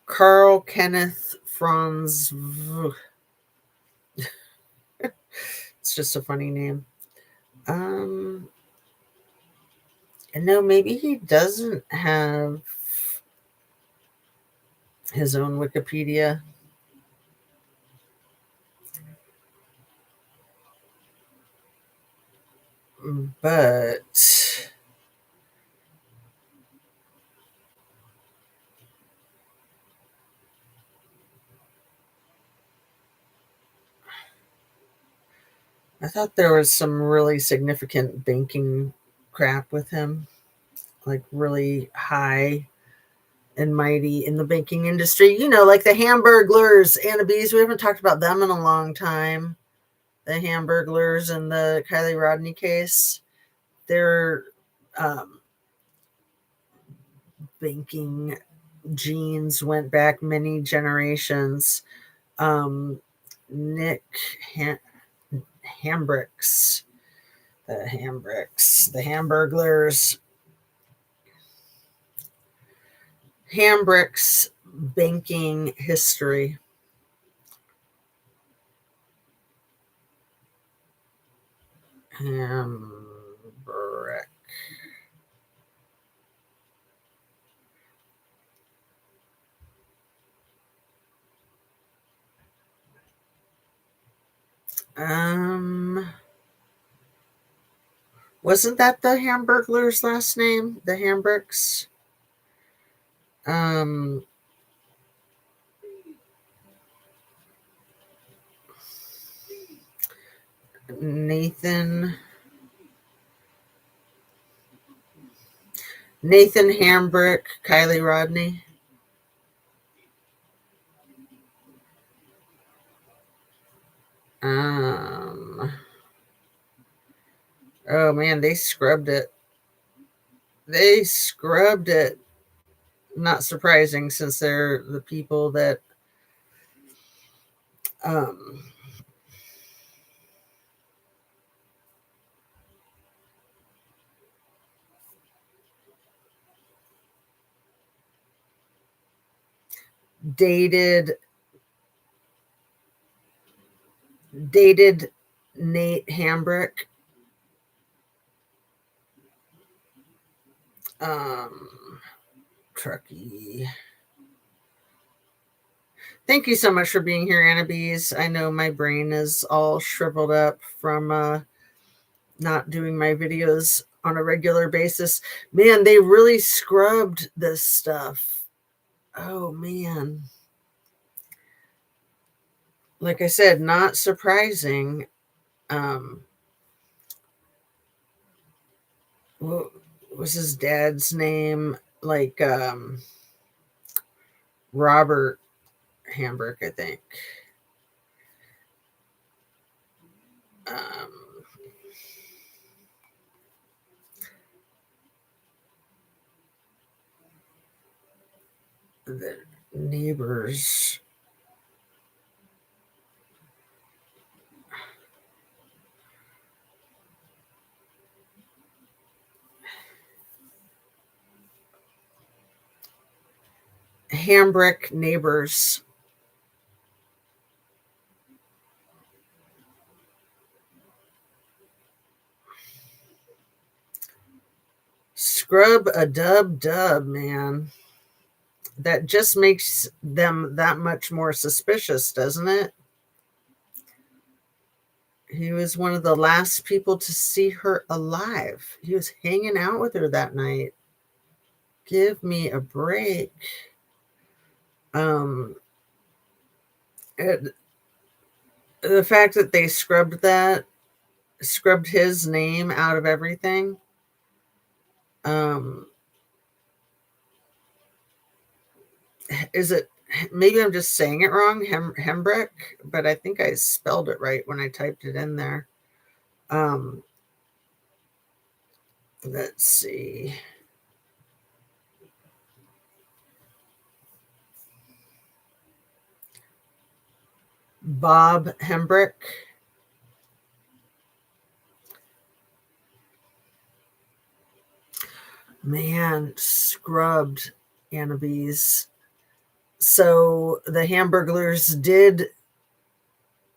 Carl Kenneth Franz. It's just a funny name. No, maybe he doesn't have his own Wikipedia. But I thought there was some really significant banking crap with him, like really high and mighty in the banking industry. You know, like the Hamburglers, Annabes. We haven't talked about them in a long time. The Hamburglers and the Kylie Rodney case. Their banking genes went back many generations. Nick Hambricks, the Hamburglers. Hambricks banking history. Hambrick. Wasn't that the Hamburglers' last name? The Hambricks? Nathan Nathan Hambrick, Kylie Rodney. Oh man, they scrubbed it. They scrubbed it. Not surprising, since they're the people that dated Nate Hambrick. Truckee. Thank you so much for being here, Anna Bees. I know my brain is all shriveled up from not doing my videos on a regular basis. Man, they really scrubbed this stuff. Oh man. Like I said, not surprising. What was his dad's name? Like Robert Hambrick, I think. The neighbors. Hambrick neighbors. Scrub a dub, man. That just makes them that much more suspicious, doesn't it? He was one of the last people to see her alive. He was hanging out with her that night. Give me a break. The fact that they scrubbed his name out of everything. Is it, maybe I'm just saying it wrong, Hembrick, but I think I spelled it right when I typed it in there. Let's see. Bob Hembrick. Man, scrubbed, Anna Bees. So the Hamburglers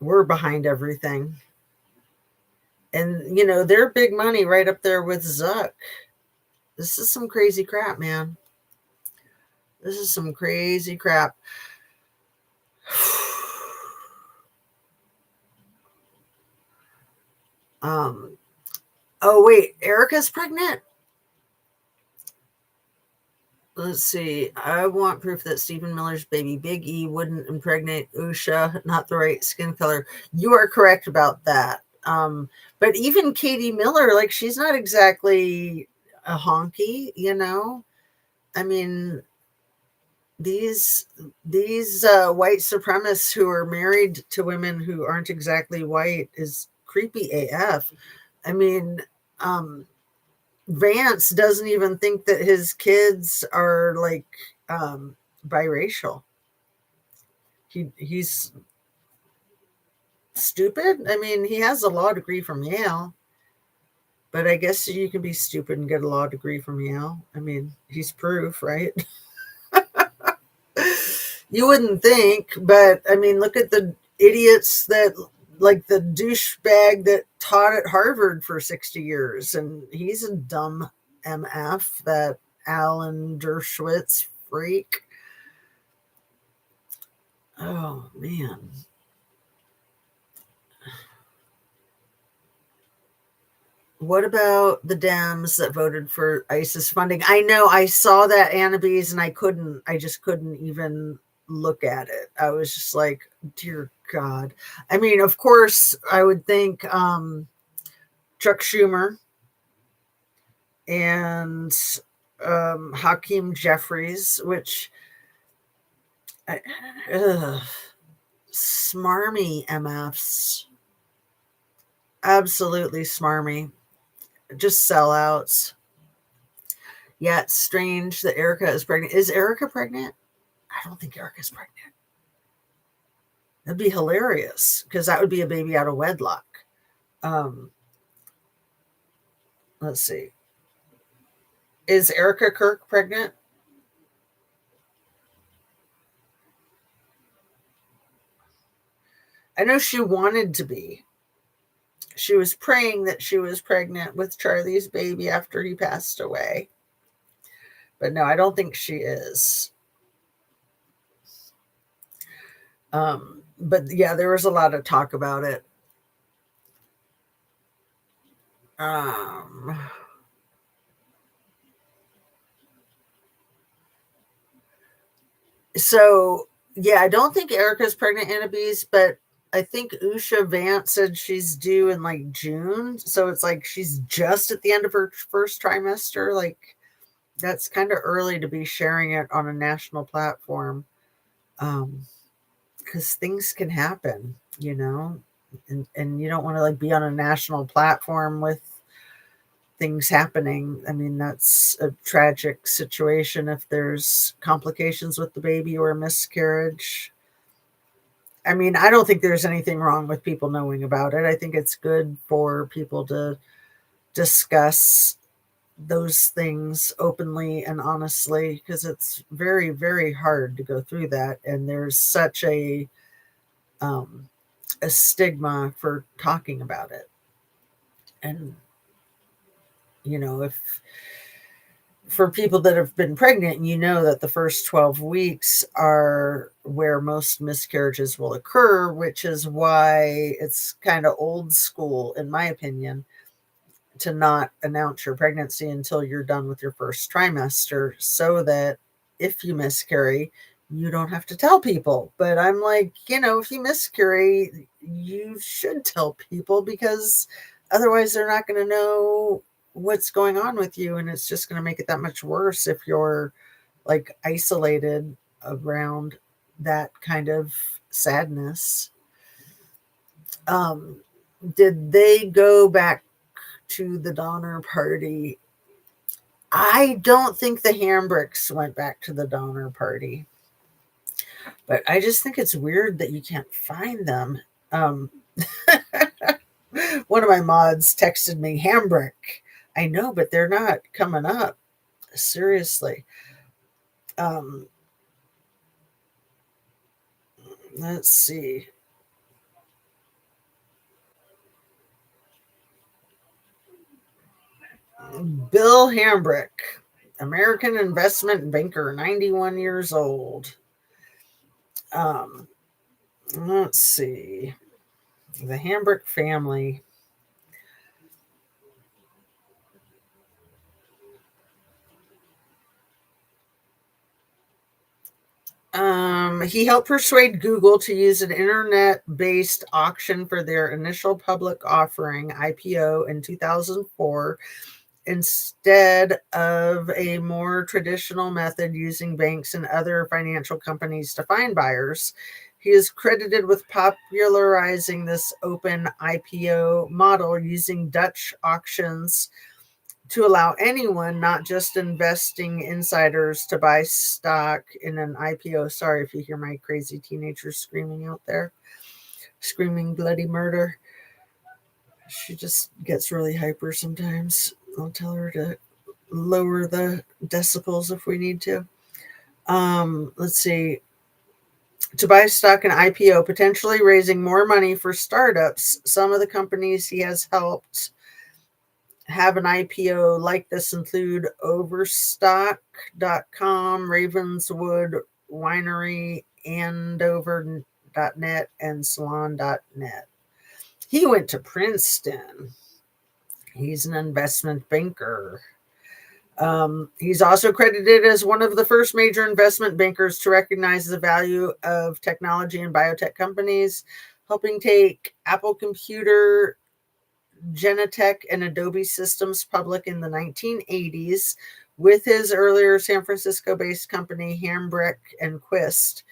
were behind everything. And, you know, they're big money right up there with Zuck. This is some crazy crap, man. This is some crazy crap. Oh, wait, Erica's pregnant? Let's see. I want proof that Stephen Miller's baby Big E wouldn't impregnate Usha, not the right skin color. You are correct about that. But even Katie Miller, like, she's not exactly a honky, you know? I mean, these white supremacists who are married to women who aren't exactly white is creepy AF. I mean, Vance doesn't even think that his kids are like biracial. He's stupid. I mean, he has a law degree from Yale, but I guess you can be stupid and get a law degree from Yale. I mean, he's proof, right? You wouldn't think, but I mean, look at the idiots that, like the douchebag that taught at Harvard for 60 years, and he's a dumb MF, that Alan Dershowitz freak. Oh, man. What about the Dems that voted for ISIS funding? I know, I saw that, Anna Bees, and I just couldn't even look at it. I was just like, dear God. I mean, of course, I would think Chuck Schumer and Hakeem Jeffries, which smarmy MFs, absolutely smarmy, just sellouts. Yeah, it's strange that Erica is pregnant. Is Erica pregnant? I don't think Erica's pregnant. That'd be hilarious because that would be a baby out of wedlock. Let's see. Is Erica Kirk pregnant? I know she wanted to be. She was praying that she was pregnant with Charlie's baby after he passed away. But no, I don't think she is. But yeah, there was a lot of talk about it. So yeah, I don't think Erica's pregnant, Annabise, but I think Usha Vance said she's due in like June. So it's like she's just at the end of her first trimester. Like that's kind of early to be sharing it on a national platform. Because things can happen, you know, and you don't want to like be on a national platform with things happening. I mean, that's a tragic situation if there's complications with the baby or a miscarriage. I mean, I don't think there's anything wrong with people knowing about it. I think it's good for people to discuss those things openly and honestly because it's very, very hard to go through that. And there's such a stigma for talking about it. And, you know, if for people that have been pregnant, you know that the first 12 weeks are where most miscarriages will occur, which is why it's kind of old school, in my opinion, to not announce your pregnancy until you're done with your first trimester so that if you miscarry, you don't have to tell people. But I'm like, you know, if you miscarry, you should tell people because otherwise they're not going to know what's going on with you. And it's just going to make it that much worse if you're like isolated around that kind of sadness. Did they go back to the Donner Party? I don't think the Hambricks went back to the Donner Party. But I just think it's weird that you can't find them. One of my mods texted me, Hambrick. I know, but they're not coming up. Seriously. Let's see. Bill Hambrick, American investment banker, 91 years old. Let's see. The Hambrick family. He helped persuade Google to use an internet-based auction for their initial public offering, IPO, in 2004, instead of a more traditional method using banks and other financial companies to find buyers. He is credited with popularizing this open IPO model using Dutch auctions to allow anyone, not just investing insiders, to buy stock in an IPO. Sorry if you hear my crazy teenagers screaming out there, screaming bloody murder. She just gets really hyper sometimes. I'll tell her to lower the decibels if we need to. Let's see. To buy stock in IPO, potentially raising more money for startups. Some of the companies he has helped have an IPO like this include Overstock.com, Ravenswood Winery, Andover.net, and Salon.net. He went to Princeton. He's an investment banker. He's also credited as one of the first major investment bankers to recognize the value of technology and biotech companies, helping take Apple Computer, Genentech, and Adobe Systems public in the 1980s with his earlier San Francisco-based company, Hambrick and Quist,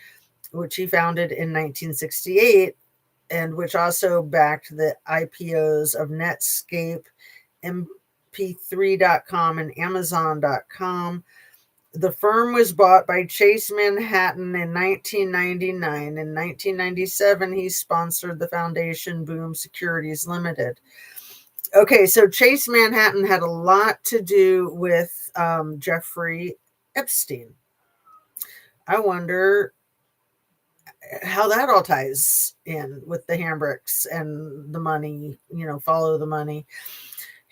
which he founded in 1968, and which also backed the IPOs of Netscape, MP3.com, and Amazon.com. The firm was bought by Chase Manhattan in 1999. In 1997, he sponsored the foundation Boom Securities Limited. Okay, so Chase Manhattan had a lot to do with Jeffrey Epstein. I wonder how that all ties in with the Hambricks and the money, follow the money.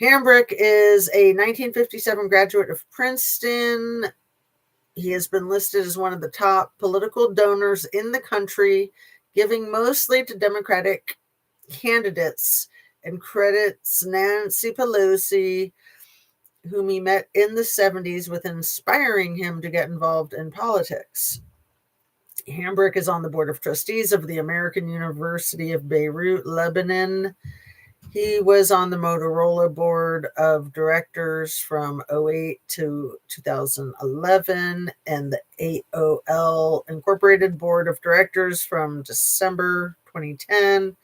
Hambrick is a 1957 graduate of Princeton. He has been listed as one of the top political donors in the country, giving mostly to Democratic candidates, and credits Nancy Pelosi, whom he met in the 70s, with inspiring him to get involved in politics. Hambrick is on the board of trustees of the American University of Beirut, Lebanon. He was on the Motorola board of directors from 2008 to 2011, and the AOL Incorporated board of directors from December 2010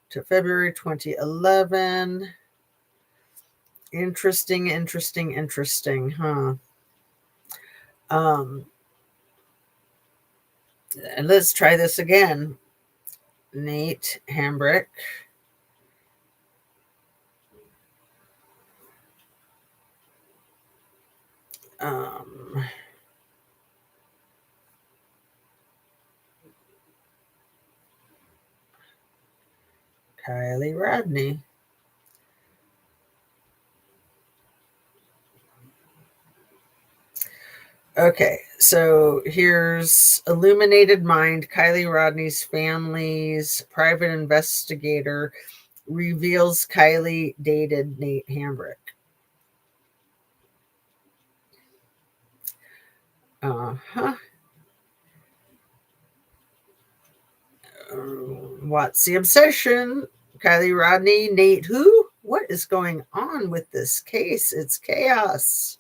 to February 2011. Interesting, huh? And let's try this again. Nate Hambrick. Kylie Rodney. Okay, so here's Illuminated Mind. Kylie Rodney's family's private investigator reveals Kylie dated Nate Hambrick. What's the obsession? Kylie Rodney, Nate who? What is going on with this case? It's chaos.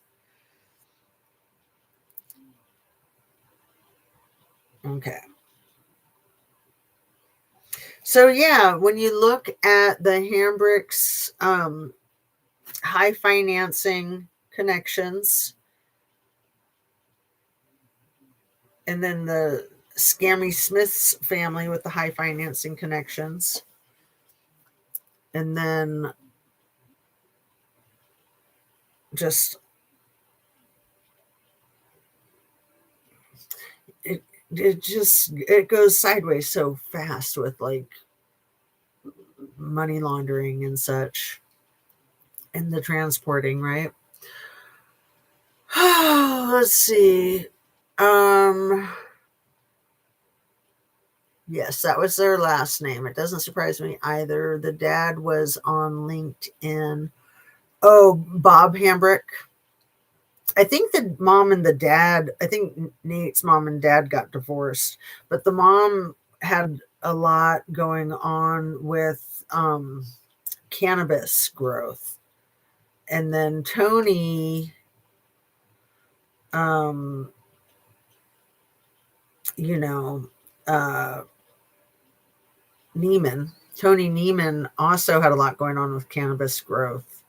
Okay. So yeah, when you look at the Hambricks high financing connections, and then the Scammy Smith's family with the high financing connections, and then just it goes sideways so fast with like money laundering and such, and the transporting, right? Let's see. Yes, that was their last name. It doesn't surprise me either. The dad was on LinkedIn. Oh, Bob Hambrick. I think the mom and the dad, I think Nate's mom and dad got divorced, but the mom had a lot going on with cannabis growth. And then Tony, Tony Neiman also had a lot going on with cannabis growth.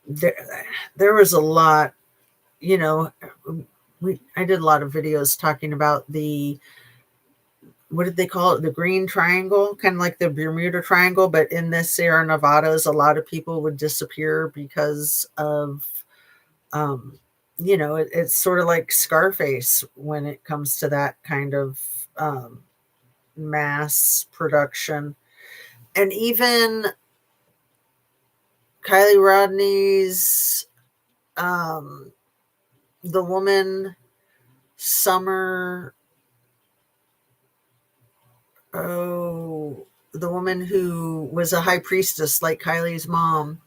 There was a lot, I did a lot of videos talking about what did they call it? The Green Triangle, kind of like the Bermuda Triangle, but in the Sierra Nevadas, a lot of people would disappear because of, it's sort of like Scarface when it comes to that kind of mass production. And even Kylie Rodney's, the woman, the woman who was a high priestess like Kylie's mom,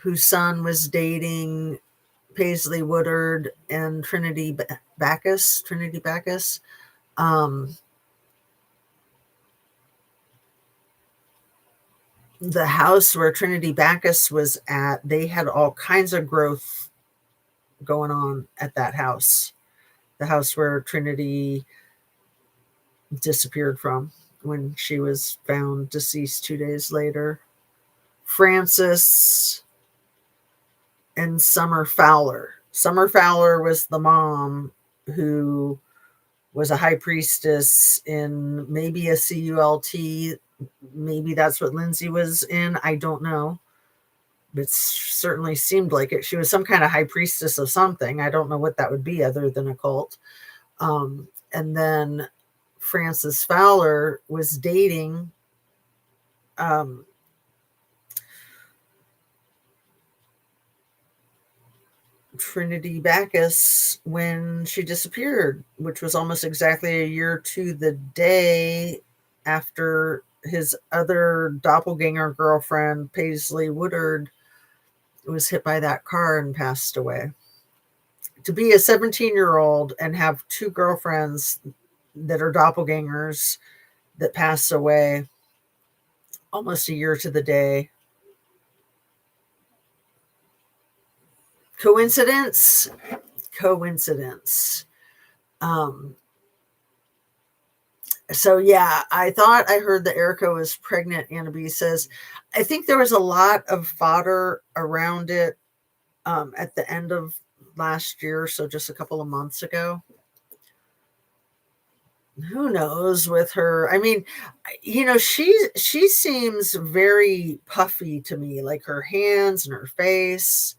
whose son was dating Paisley Woodard and Trinity Backus. the house where Trinity Backus was at, they had all kinds of growth going on at that house. The house where Trinity disappeared from when she was found deceased 2 days later. Frances and Summer Fowler. Summer Fowler was the mom who was a high priestess in maybe a CULT. Maybe that's what Lindsay was in. I don't know. It certainly seemed like it. She was some kind of high priestess of something. I don't know what that would be other than a cult. And then Frances Fowler was dating Trinity Backus when she disappeared, which was almost exactly a year to the day after his other doppelganger girlfriend, Paisley Woodard, was hit by that car and passed away. To be a 17-year-old and have two girlfriends that are doppelgangers that pass away almost a year to the day. Coincidence? Coincidence. So yeah, I thought I heard that Erica was pregnant. Anna B says, I think there was a lot of fodder around it at the end of last year, so just a couple of months ago. Who knows with her? I mean, you know, she seems very puffy to me, like her hands and her face.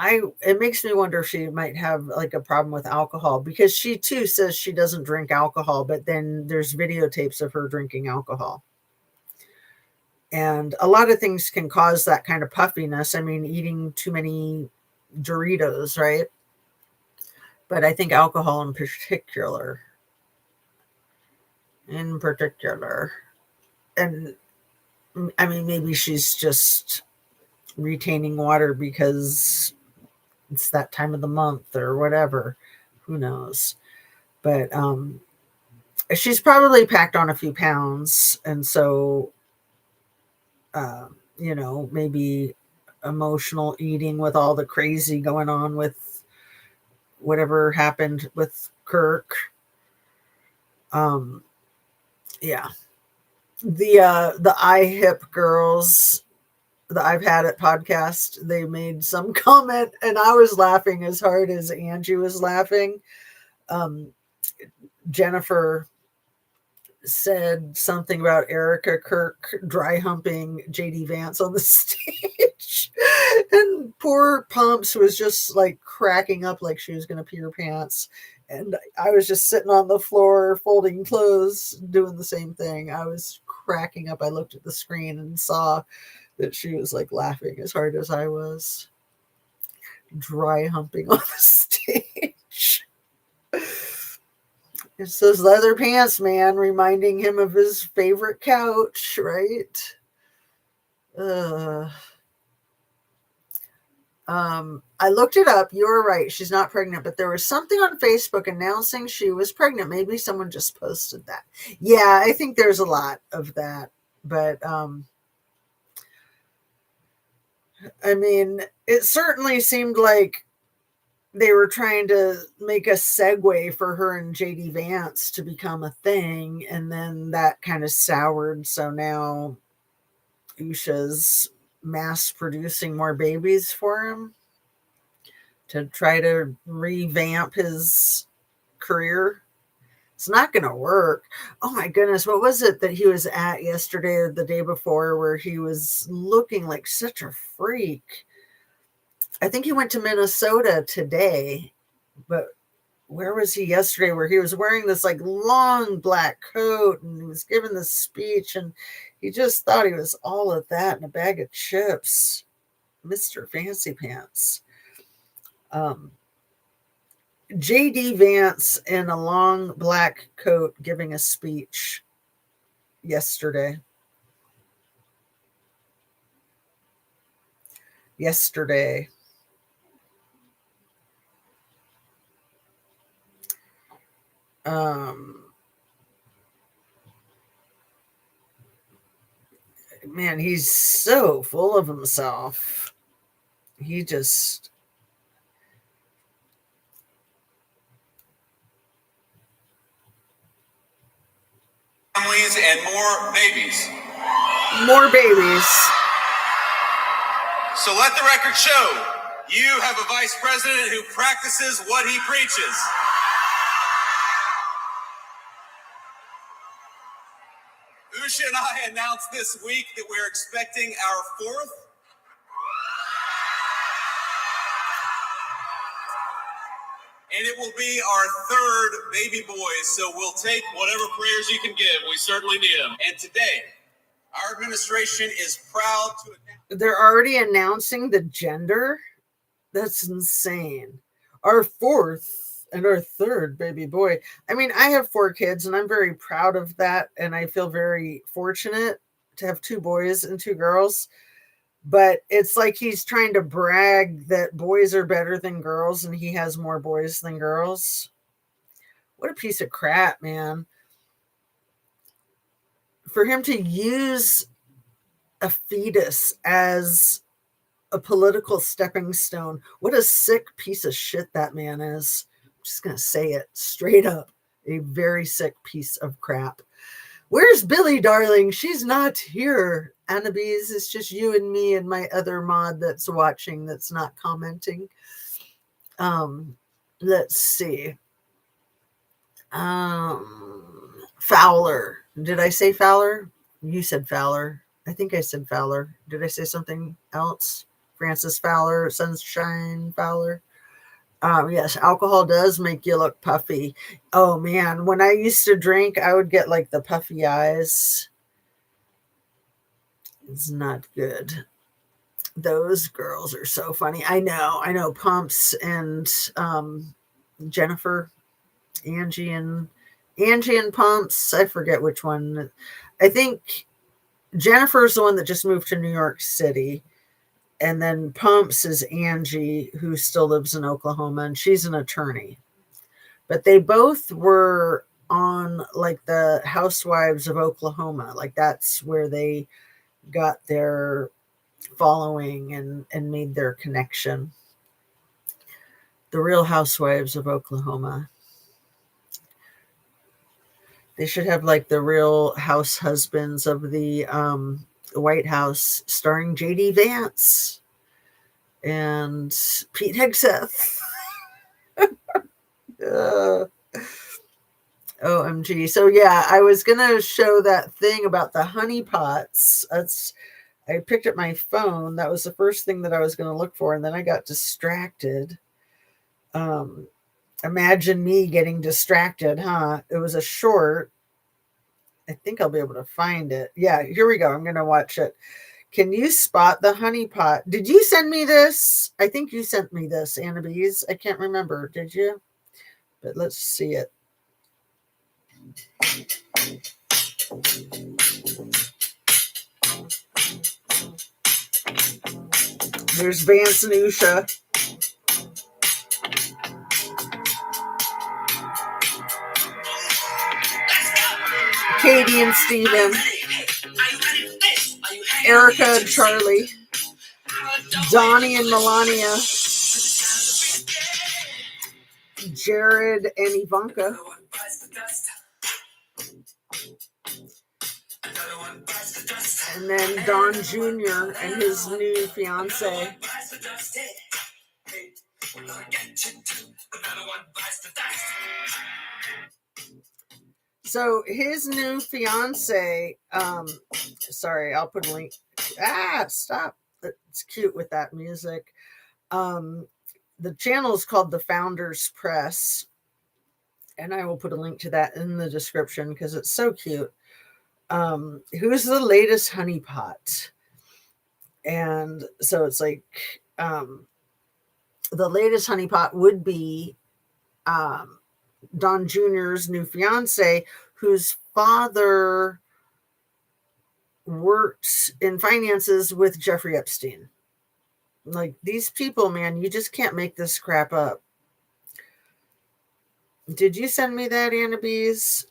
It makes me wonder if she might have like a problem with alcohol, because she too says she doesn't drink alcohol, but then there's videotapes of her drinking alcohol. And a lot of things can cause that kind of puffiness. I mean, eating too many Doritos, right? But I think alcohol in particular. And I mean, maybe she's just retaining water because it's that time of the month or whatever. Who knows? But she's probably packed on a few pounds, and so you know, maybe emotional eating with all the crazy going on with whatever happened with Kirk. Yeah. The iHip girls, the I've Had It podcast, they made some comment and I was laughing as hard as Angie was laughing. Jennifer said something about Erica Kirk dry humping JD Vance on the stage. And poor Pumps was just like cracking up like she was going to pee her pants. And I was just sitting on the floor folding clothes, doing the same thing. I was cracking up. I looked at the screen and saw that she was like laughing as hard as I was. Dry humping on the stage. It's those leather pants, man, reminding him of his favorite couch, right? I looked it up. You're right. She's not pregnant, but there was something on Facebook announcing she was pregnant. Maybe someone just posted that. Yeah, I think there's a lot of that. But I mean, it certainly seemed like they were trying to make a segue for her and JD Vance to become a thing, and then that kind of soured. So now Usha's mass producing more babies for him to try to revamp his career. It's not going to work. Oh my goodness, what was it that he was at yesterday or the day before where he was looking like such a freak? I think he went to Minnesota today, but where was he yesterday where he was wearing this like long black coat and he was giving this speech and he just thought he was all of that in a bag of chips. Mr. Fancy Pants. JD Vance in a long black coat giving a speech yesterday. Man, he's so full of himself. He just... Families and more babies. More babies. So let the record show you have a vice president who practices what he preaches. Usha and I announced this week that we're expecting our fourth. And it will be our third baby boy. So we'll take whatever prayers you can give. We certainly need them. And today, our administration is proud to announce. They're already announcing the gender. That's insane. Our fourth and our third baby boy. I mean, I have 4 kids and I'm very proud of that. And I feel very fortunate to have 2 boys and 2 girls. But it's like he's trying to brag that boys are better than girls and he has more boys than girls. What a piece of crap, man. For him to use a fetus as a political stepping stone. What a sick piece of shit that man is. I'm just going to say it straight up. A very sick piece of crap. Where's Billy, darling? She's not here. Annabise, it's just you and me and my other mod that's watching that's not commenting. Let's see. Fowler. Did I say Fowler? You said Fowler. I think I said Fowler. Did I say something else? Francis Fowler, Sunshine Fowler. Yes, alcohol does make you look puffy. Oh man, when I used to drink, I would get like the puffy eyes. It's not good. Those girls are so funny. I know. Pumps and Jennifer, Angie and Pumps. I forget which one. I think Jennifer's the one that just moved to New York City. And then Pumps is Angie, who still lives in Oklahoma, and she's an attorney. But they both were on like the Housewives of Oklahoma. Like that's where they got their following and made their connection. The Real Housewives of Oklahoma. They should have like the Real House Husbands of the White House, starring JD Vance and Pete Hegseth. OMG. So yeah, I was gonna show that thing about the honey pots. I picked up my phone. That was the first thing that I was gonna look for, and then I got distracted. Imagine me getting distracted, huh? It was a short. I think I'll be able to find it. Yeah, here we go. I'm going to watch it. Can you spot the honey pot? Did you send me this? I think you sent me this, Annabise. I can't remember. Did you? But let's see it. There's Vance and Usha. Katie and Steven. Erica and Charlie. Donnie and Melania. Jared and Ivanka. And then Don Jr. and his new fiance. So his new fiance, sorry, I'll put a link. Stop. It's cute with that music. The channel is called The Founders Press. And I will put a link to that in the description because it's so cute. Who's the latest honeypot? And so it's like the latest honeypot would be Don Jr.'s new fiance, whose father worked in finances with Jeffrey Epstein. Like these people, man, you just can't make this crap up. Did you send me that, Annabise?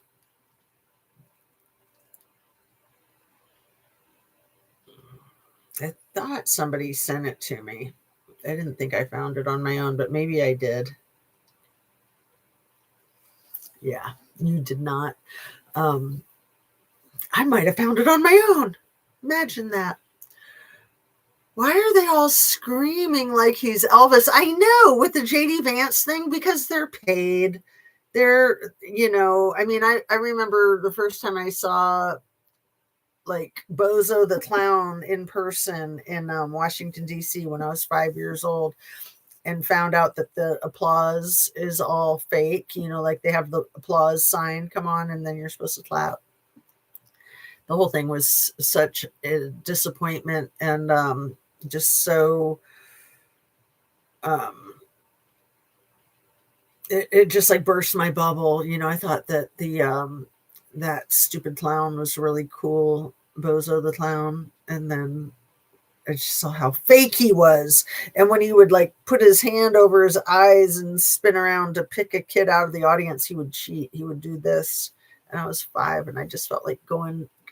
thought somebody sent it to me. I didn't think I found it on my own, but maybe I did. Yeah, you did not. I might have found it on my own. Imagine that. Why are they all screaming like he's Elvis? I know, with the JD Vance thing, because they're paid. They're, I mean, I remember the first time I saw like Bozo the Clown in person in Washington, D.C. when I was 5 years old, and found out that the applause is all fake. Like they have the applause sign come on and then you're supposed to clap. The whole thing was such a disappointment, and just so it just like burst my bubble. I thought that that stupid clown was really cool, Bozo the Clown, and then I just saw how fake he was. And when he would like put his hand over his eyes and spin around to pick a kid out of the audience, he would cheat. He would do this. And I was 5, and I just felt like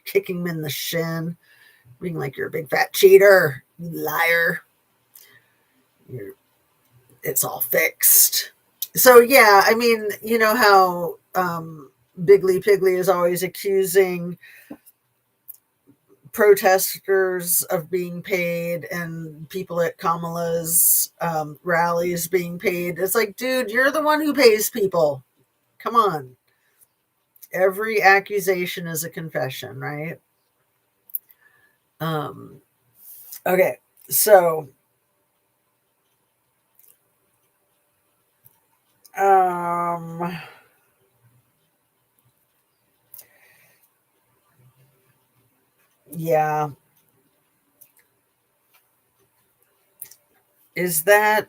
kicking him in the shin, being like, "You're a big fat cheater, you liar. It's all fixed." So yeah, I mean, you know how Biggly Piggly is always accusing protesters of being paid and people at Kamala's rallies being paid. It's like, dude, you're the one who pays people. Come on. Every accusation is a confession, right? Okay, so yeah. Is that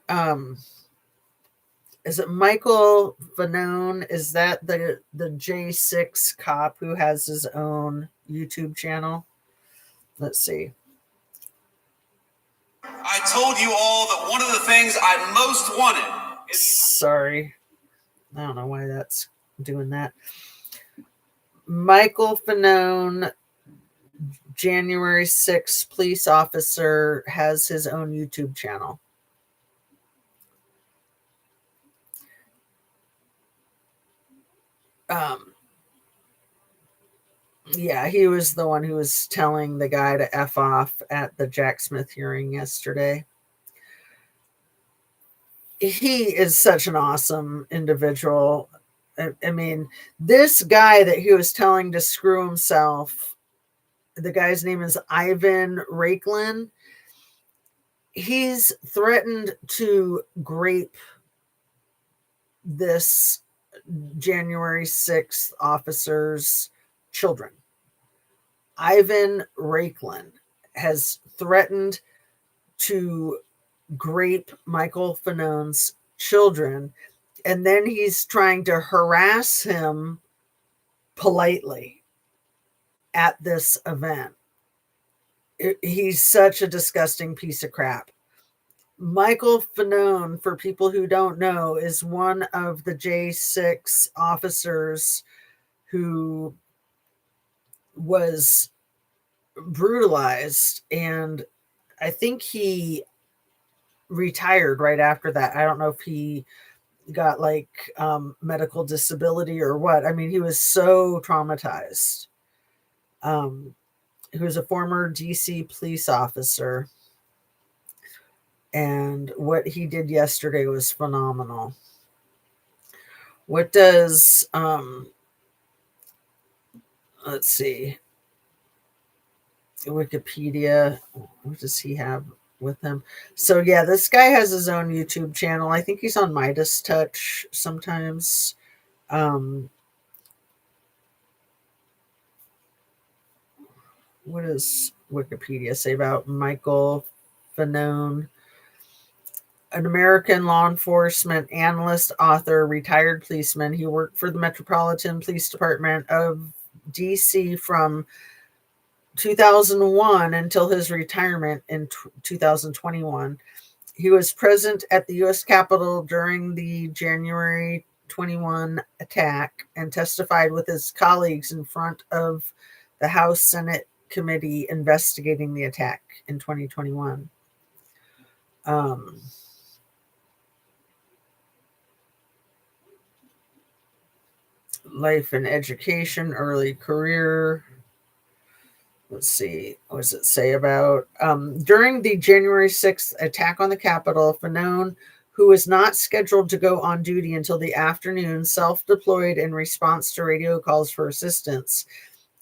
is it Michael Fanone? Is that the J6 cop who has his own YouTube channel? Let's see. I told you all that one of the things I most wanted is... Sorry. I don't know why that's doing that. Michael Fanone, January 6th police officer, has his own YouTube channel. Yeah, he was the one who was telling the guy to F off at the Jack Smith hearing yesterday. He is such an awesome individual. I mean, this guy that he was telling to screw himself, the guy's name is Ivan Rakelin. He's threatened to grape this January 6th officer's children. Ivan Rakelin has threatened to grape Michael Fanone's children, and then he's trying to harass him politely at this event. He's such a disgusting piece of crap. Michael Fanone, for people who don't know, is one of the J6 officers who was brutalized, and I think he retired right after that. I don't know if he got like medical disability or what. I mean, he was so traumatized. He was a former DC police officer, and what he did yesterday was phenomenal. What does let's see, Wikipedia, what does he have with him? So yeah, this guy has his own YouTube channel. I think he's on Midas Touch sometimes. What does Wikipedia say about Michael Fanone? An American law enforcement analyst, author, retired policeman. He worked for the Metropolitan Police Department of DC from 2001 until his retirement in 2021. He was present at the U.S. Capitol during the January 21 attack and testified with his colleagues in front of the House Senate committee investigating the attack in 2021. Life and education, early career. Let's see, what does it say about during the January 6th attack on the Capitol, Fanone, who was not scheduled to go on duty until the afternoon, self-deployed in response to radio calls for assistance.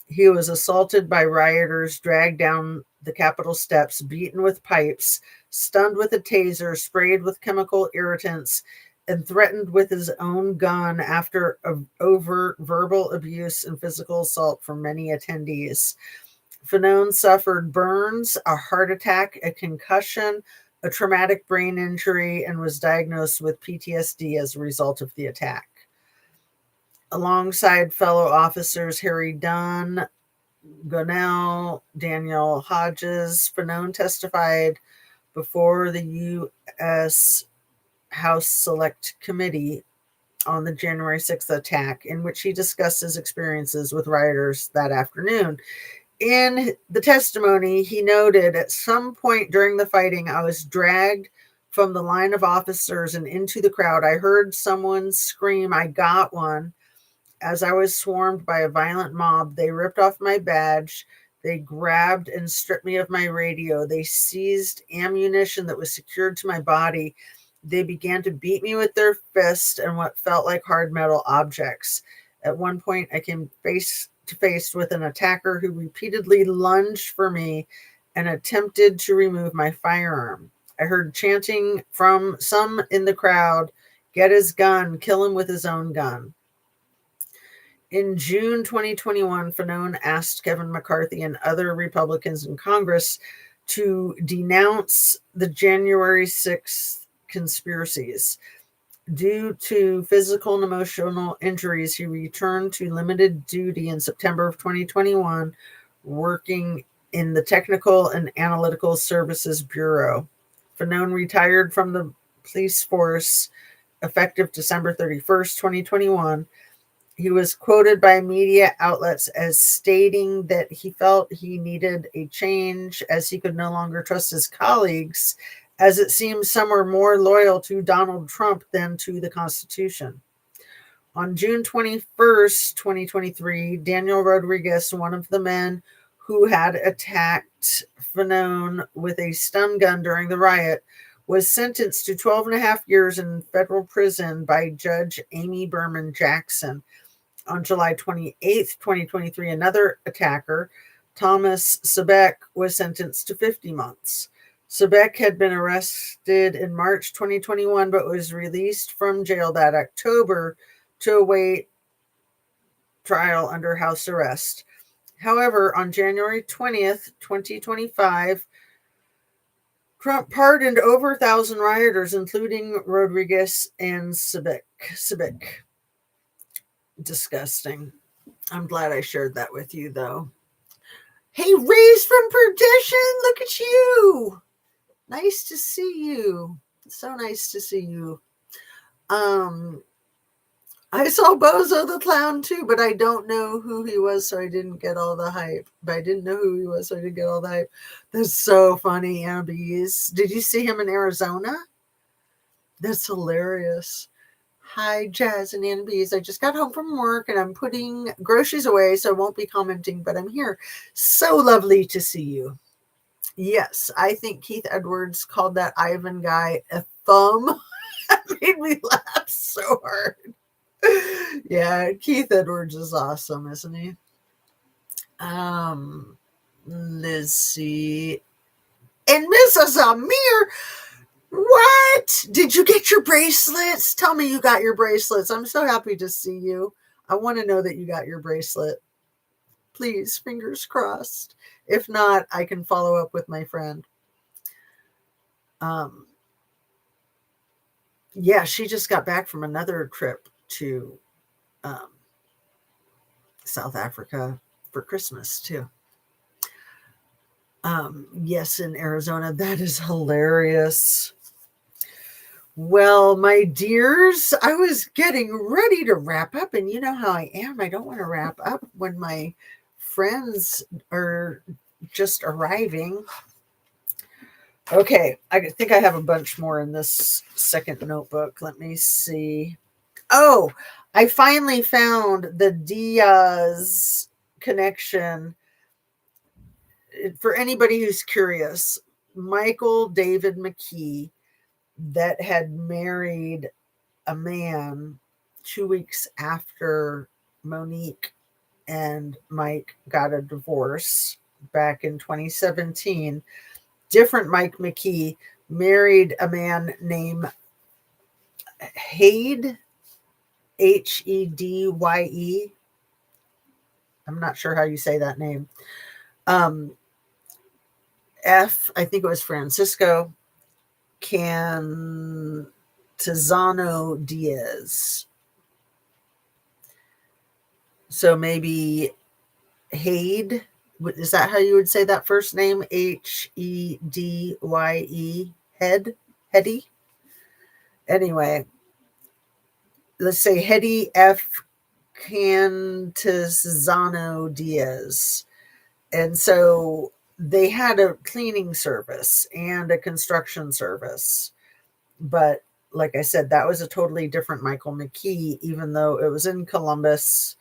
He was assaulted by rioters, dragged down the Capitol steps, beaten with pipes, stunned with a taser, sprayed with chemical irritants, and threatened with his own gun after overt verbal abuse and physical assault from many attendees. Fanone suffered burns, a heart attack, a concussion, a traumatic brain injury, and was diagnosed with PTSD as a result of the attack. Alongside fellow officers Harry Dunn, Gonell, Daniel Hodges, Fanone testified before the U.S. House Select Committee on the January 6th attack, in which he discussed his experiences with rioters that afternoon. In the testimony, he noted, at some point during the fighting, I was dragged from the line of officers and into the crowd. I heard someone scream, "I got one." As I was swarmed by a violent mob, they ripped off my badge. They grabbed and stripped me of my radio. They seized ammunition that was secured to my body. They began to beat me with their fists and what felt like hard metal objects. At one point, I came face to face with an attacker who repeatedly lunged for me and attempted to remove my firearm. I heard chanting from some in the crowd, "Get his gun, kill him with his own gun." In June 2021, Fanone asked Kevin McCarthy and other Republicans in Congress to denounce the January 6th conspiracies. Due to physical and emotional injuries, he returned to limited duty in September of 2021, working in the Technical and Analytical Services Bureau. Fanone retired from the police force effective December 31st, 2021. He was quoted by media outlets as stating that he felt he needed a change as he could no longer trust his colleagues, as it seems some were more loyal to Donald Trump than to the Constitution. On June 21st, 2023, Daniel Rodriguez, one of the men who had attacked Fanone with a stun gun during the riot, was sentenced to 12 and a half years in federal prison by Judge Amy Berman Jackson. On July 28th, 2023, another attacker, Thomas Sebeck, was sentenced to 50 months. Sebeck had been arrested in March 2021, but was released from jail that October to await trial under house arrest. However, on January 20th, 2025, Trump pardoned over 1,000 rioters, including Rodriguez and Sebeck. Disgusting. I'm glad I shared that with you, though. Hey, Raised from Perdition, look at you. Nice to see you. So nice to see you. I saw Bozo the Clown too, but I don't know who he was, so I didn't get all the hype. But I didn't know who he was, so I didn't get all the hype. That's so funny, Abby's. Did you see him in Arizona? That's hilarious. Hi, Jazz and Ann Bees. I just got home from work and I'm putting groceries away, so I won't be commenting, but I'm here. So lovely to see you. Yes, I think Keith Edwards called that Ivan guy a thumb. That made me laugh so hard. Yeah, Keith Edwards is awesome, isn't he? Let's see. And Mrs. Amir, what? Did you get your bracelets? Tell me you got your bracelets. I'm so happy to see you. I want to know that you got your bracelet. Please, fingers crossed. If not, I can follow up with my friend. Yeah, she just got back from another trip to South Africa for Christmas too. Yes, in Arizona. That is hilarious. Well, my dears, I was getting ready to wrap up, and you know how I am. I don't want to wrap up when my friends are just arriving. Okay, I think I have a bunch more in this second notebook. Let me see. Oh, I finally found the Diaz connection. For anybody who's curious, Michael David McKee that had married a man 2 weeks after Monique and Mike got a divorce back in 2017. Different Mike McKee married a man named Hede, Hedye. I'm not sure how you say that name. I think it was Francisco Cantizano Diaz. So maybe Hede. Is that how you would say that first name? Hedye. Hedy. Anyway, let's say Hedy F. Cantizano Diaz. And so they had a cleaning service and a construction service. But like I said, that was a totally different Michael McKee, even though it was in Columbus.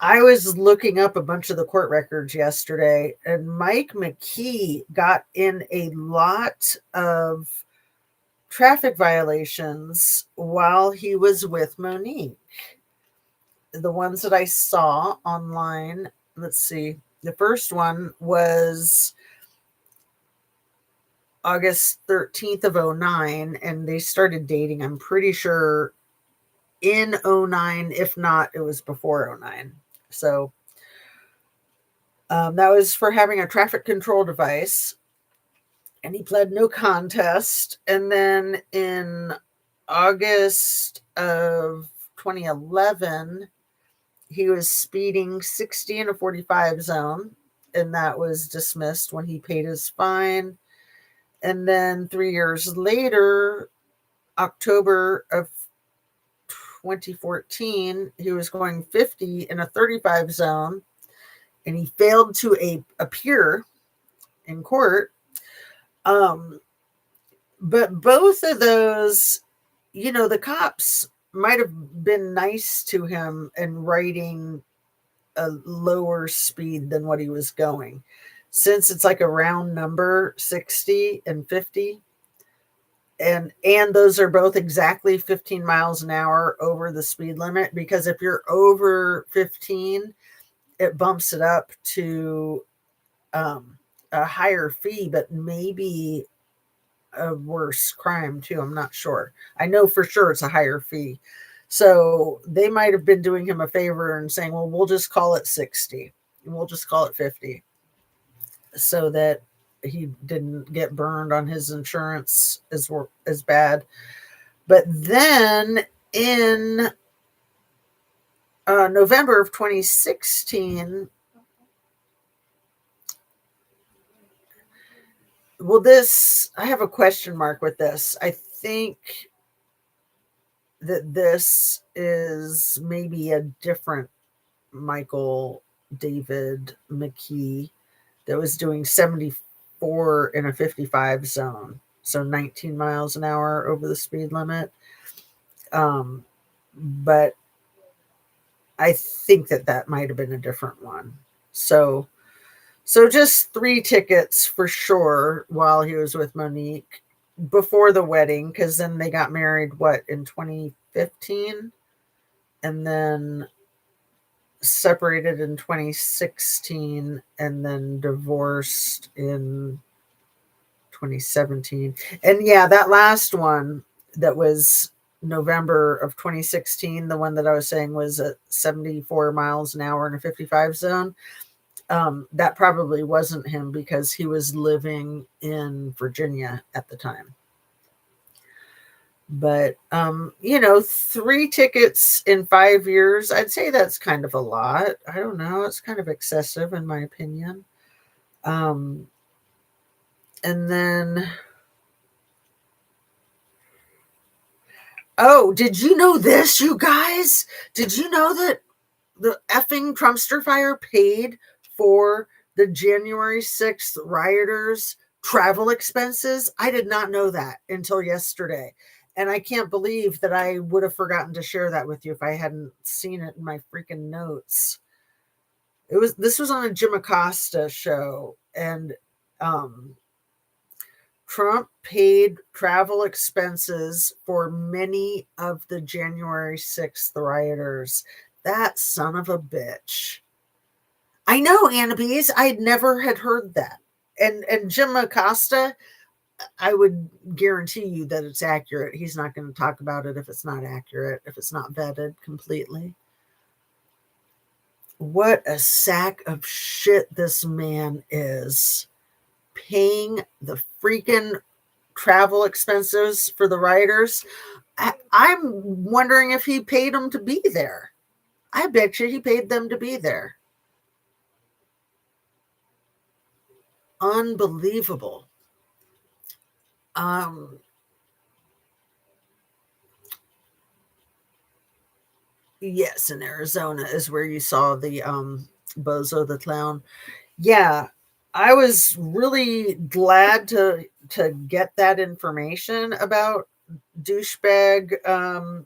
I was looking up a bunch of the court records yesterday, and Mike McKee got in a lot of traffic violations while he was with Monique. The ones that I saw online, let's see. The first one was August 13th of 2009, and they started dating, I'm pretty sure, in 2009. If not, it was before 2009. So that was for having a traffic control device, and he pled no contest. And then in August of 2011, he was speeding 60 in a 45 zone, and that was dismissed when he paid his fine. And then 3 years later, October of 2014, he was going 50 in a 35 zone, and he failed to appear in court. But both of those, the cops might have been nice to him and writing a lower speed than what he was going, since it's like a round number, 60 and 50. And those are both exactly 15 miles an hour over the speed limit, because if you're over 15, it bumps it up to a higher fee, but maybe a worse crime too. I'm not sure. I know for sure it's a higher fee. So they might have been doing him a favor and saying, well, we'll just call it 60 and we'll just call it 50, so that he didn't get burned on his insurance as bad. But then in November of 2016, I have a question mark with this. I think that this is maybe a different Michael David McKee that was doing 74 in a 55 zone. So 19 miles an hour over the speed limit. But I think that might have been a different one. So just 3 tickets for sure while he was with Monique before the wedding, because then they got married, in 2015? And then separated in 2016, and then divorced in 2017. And yeah, that last one that was November of 2016, the one that I was saying was at 74 miles an hour in a 55 zone, that probably wasn't him, because he was living in Virginia at the time. But 3 tickets in 5 years, I'd say that's kind of a lot. I don't know, it's kind of excessive in my opinion. And then, oh, did you know this, you guys? Did you know that the effing Trumpster fire paid for the January 6th rioters' travel expenses. I did not know that until yesterday. And I can't believe that I would have forgotten to share that with you if I hadn't seen it in my freaking notes. This was on a Jim Acosta show, and Trump paid travel expenses for many of the January 6th rioters. That son of a bitch. I know, Annabise. I never had heard that. And Jim Acosta, I would guarantee you that it's accurate. He's not going to talk about it if it's not accurate, if it's not vetted completely. What a sack of shit this man is. Paying the freaking travel expenses for the writers. I'm wondering if he paid them to be there. I bet you he paid them to be there. Unbelievable. Yes, in Arizona is where you saw the Bozo the Clown. Yeah, I was really glad to get that information about douchebag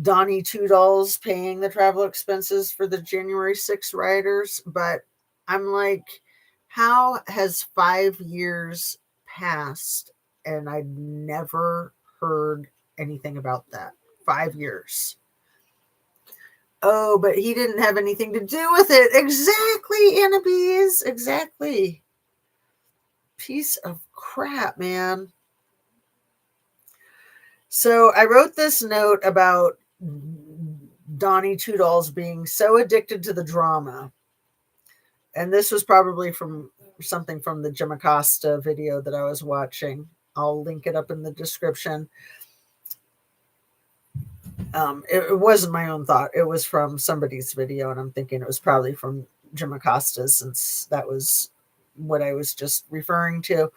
Donnie Two-Dolls paying the travel expenses for the January 6th rioters. But I'm like, how has 5 years passed and I never heard anything about that? 5 years. Oh, but he didn't have anything to do with it. Exactly, Annabise. Exactly. Piece of crap, man. So I wrote this note about Donnie Two-Dolls being so addicted to the drama. And this was probably from something from the Jim Acosta video that I was watching. I'll link it up in the description. It wasn't my own thought. It was from somebody's video, and I'm thinking it was probably from Jim Acosta, since that was what I was just referring to.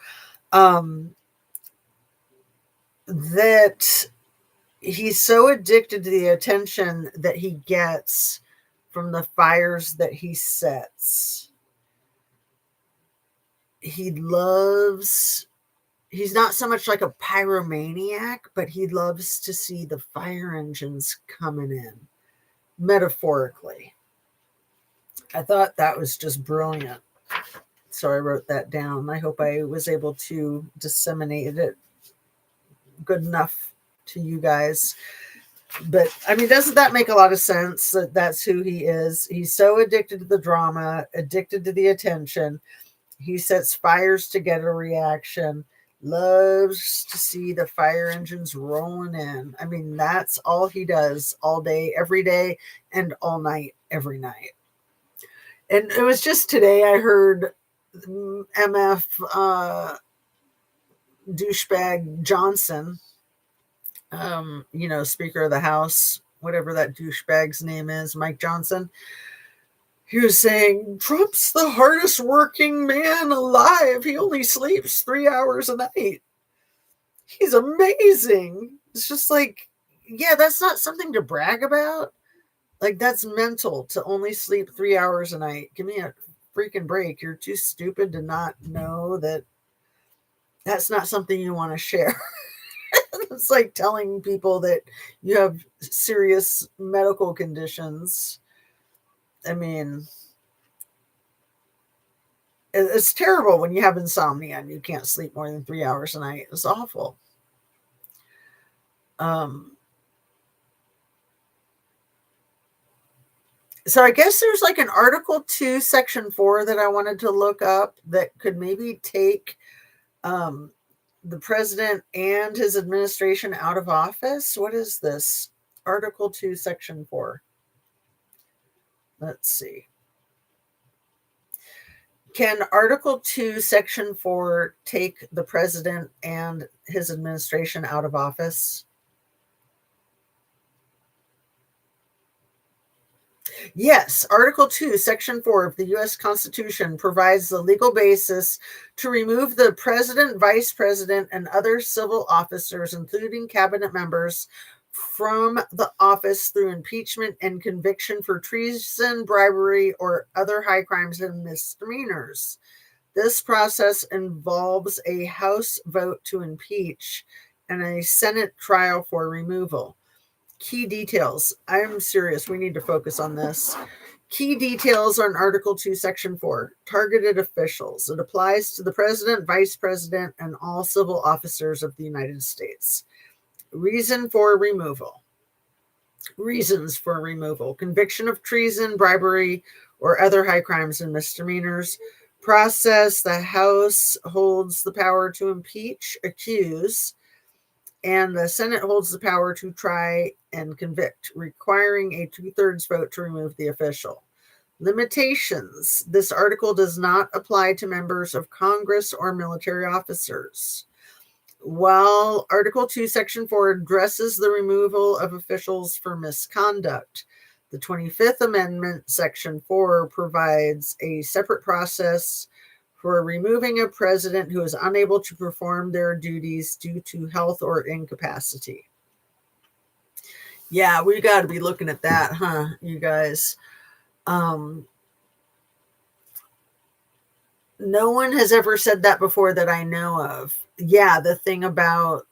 That he's so addicted to the attention that he gets from the fires that he sets. He's not so much like a pyromaniac, but he loves to see the fire engines coming in, metaphorically. I thought that was just brilliant. So I wrote that down. I hope I was able to disseminate it good enough to you guys. But I mean, doesn't that make a lot of sense that that's who he is? He's so addicted to the drama, addicted to the attention. He sets fires to get a reaction, loves to see the fire engines rolling in. I mean, that's all he does all day, every day, and all night, every night. And it was just today I heard MF douchebag Johnson, Speaker of the House, whatever that douchebag's name is, Mike Johnson. He was saying, Trump's the hardest working man alive. He only sleeps 3 hours a night. He's amazing. It's just like, yeah, that's not something to brag about. Like, that's mental to only sleep 3 hours a night. Give me a freaking break. You're too stupid to not know that that's not something you want to share. It's like telling people that you have serious medical conditions. I mean, it's terrible when you have insomnia and you can't sleep more than 3 hours a night. It's awful. So I guess there's like an Article 2, Section 4 that I wanted to look up that could maybe take the president and his administration out of office. What is this? Article 2, Section 4. Let's see. Can Article 2, Section 4 take the president and his administration out of office? Yes, Article 2, Section 4 of the U.S. Constitution provides the legal basis to remove the president, vice president, and other civil officers, including cabinet members, from the office through impeachment and conviction for treason, bribery, or other high crimes and misdemeanors. This process involves a House vote to impeach and a Senate trial for removal. Key details. I'm serious. We need to focus on this. Key details on Article 2, Section 4. Targeted officials. It applies to the President, Vice President, and all civil officers of the United States. Reason for removal. Reasons for removal. Conviction of treason, bribery, or other high crimes and misdemeanors. Process. The House holds the power to impeach, accuse, and the Senate holds the power to try and convict, requiring a 2/3 vote to remove the official. Limitations. This article does not apply to members of Congress or military officers. While Article 2, Section 4 addresses the removal of officials for misconduct, the 25th Amendment, Section 4, provides a separate process for removing a president who is unable to perform their duties due to health or incapacity. Yeah, we got to be looking at that, huh, you guys? No one has ever said that before that I know of. Yeah, the thing about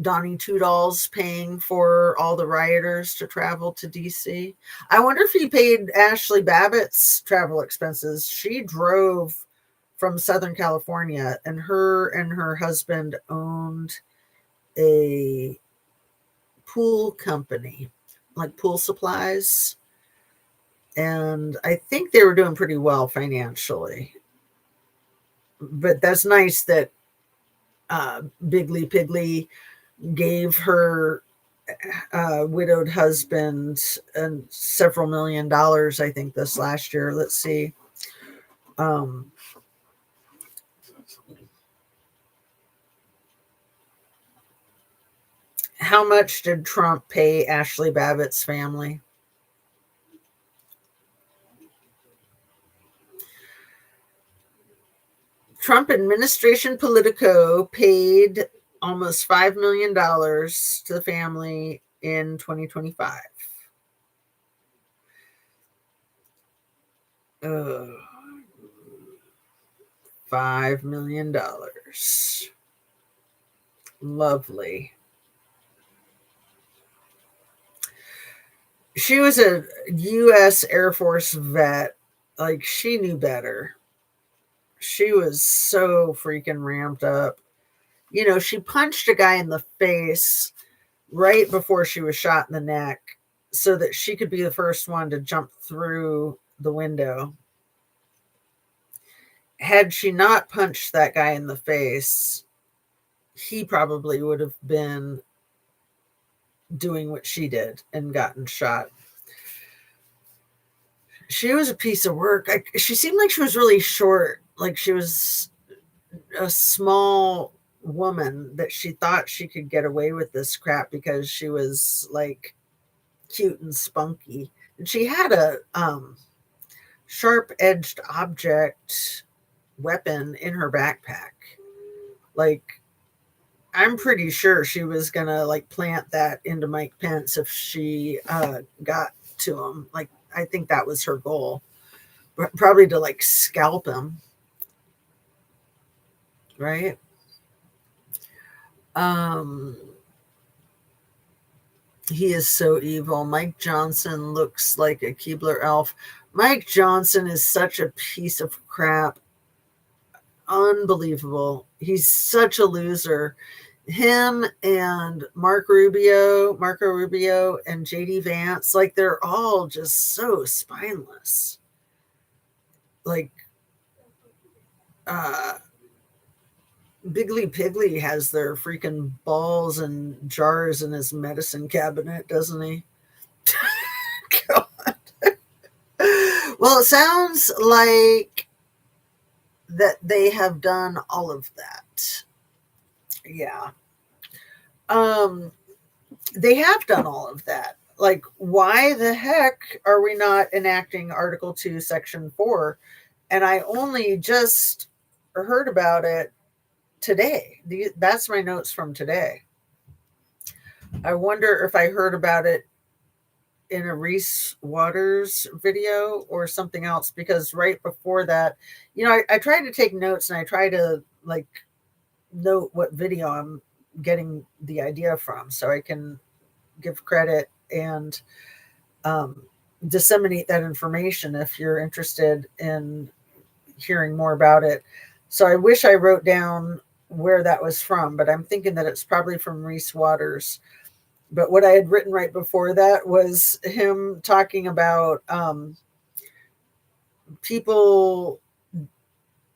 Donnie Toodles paying for all the rioters to travel to DC. I wonder if he paid Ashley Babbitt's travel expenses. She drove from Southern California, and her husband owned a pool company, like pool supplies. And I think they were doing pretty well financially. But that's nice that Biggly Piggly gave her widowed husband several $1 million, I think, this last year. Let's see. How much did Trump pay Ashley Babbitt's family? Trump administration Politico paid almost $5 million to the family in 2025. $5 million. Lovely. She was a U.S. Air Force vet. Like, she knew better. She was so freaking ramped up. You know, she punched a guy in the face right before she was shot in the neck so that she could be the first one to jump through the window. Had she not punched that guy in the face, he probably would have been doing what she did and gotten shot. She was a piece of work. She seemed like she was really short. Like, she was a small woman that she thought she could get away with this crap because she was like cute and spunky. And she had a sharp-edged object weapon in her backpack. Like, I'm pretty sure she was gonna like plant that into Mike Pence if she got to him. Like, I think that was her goal, probably to like scalp him, right? He is so evil. Mike Johnson looks like a Keebler elf. Mike Johnson is such a piece of crap. Unbelievable. He's such a loser. Him and Marco Rubio, and JD Vance, like, they're all just so spineless. Like, Biggly Piggly has their freaking balls and jars in his medicine cabinet, doesn't he? God. Well, it sounds like that they have done all of that. Yeah. They have done all of that. Like, why the heck are we not enacting Article 2, Section 4? And I only just heard about it today. That's my notes from today. I wonder if I heard about it in a Reese Waters video or something else, because right before that, I try to take notes and I try to like note what video I'm getting the idea from so I can give credit and disseminate that information if you're interested in hearing more about it. So I wish I wrote down where that was from, but I'm thinking that it's probably from Reese Waters. But what I had written right before that was him talking about people.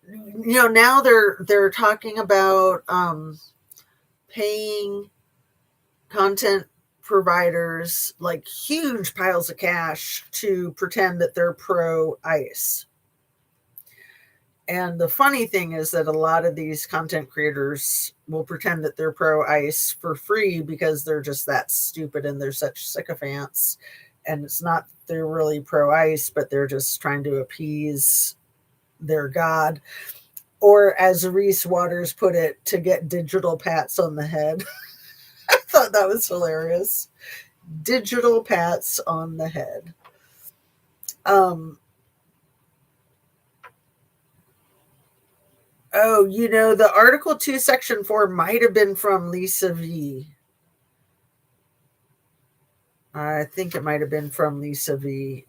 Now they're talking about paying content providers like huge piles of cash to pretend that they're pro ICE. And the funny thing is that a lot of these content creators will pretend that they're pro ICE for free because they're just that stupid and they're such sycophants. And it's not they're really pro ICE, but they're just trying to appease their God. Or as Reese Waters put it, to get digital pats on the head. I thought that was hilarious. Digital pats on the head. Oh, the Article 2, Section 4 might have been from Lisa V. I think it might have been from Lisa V.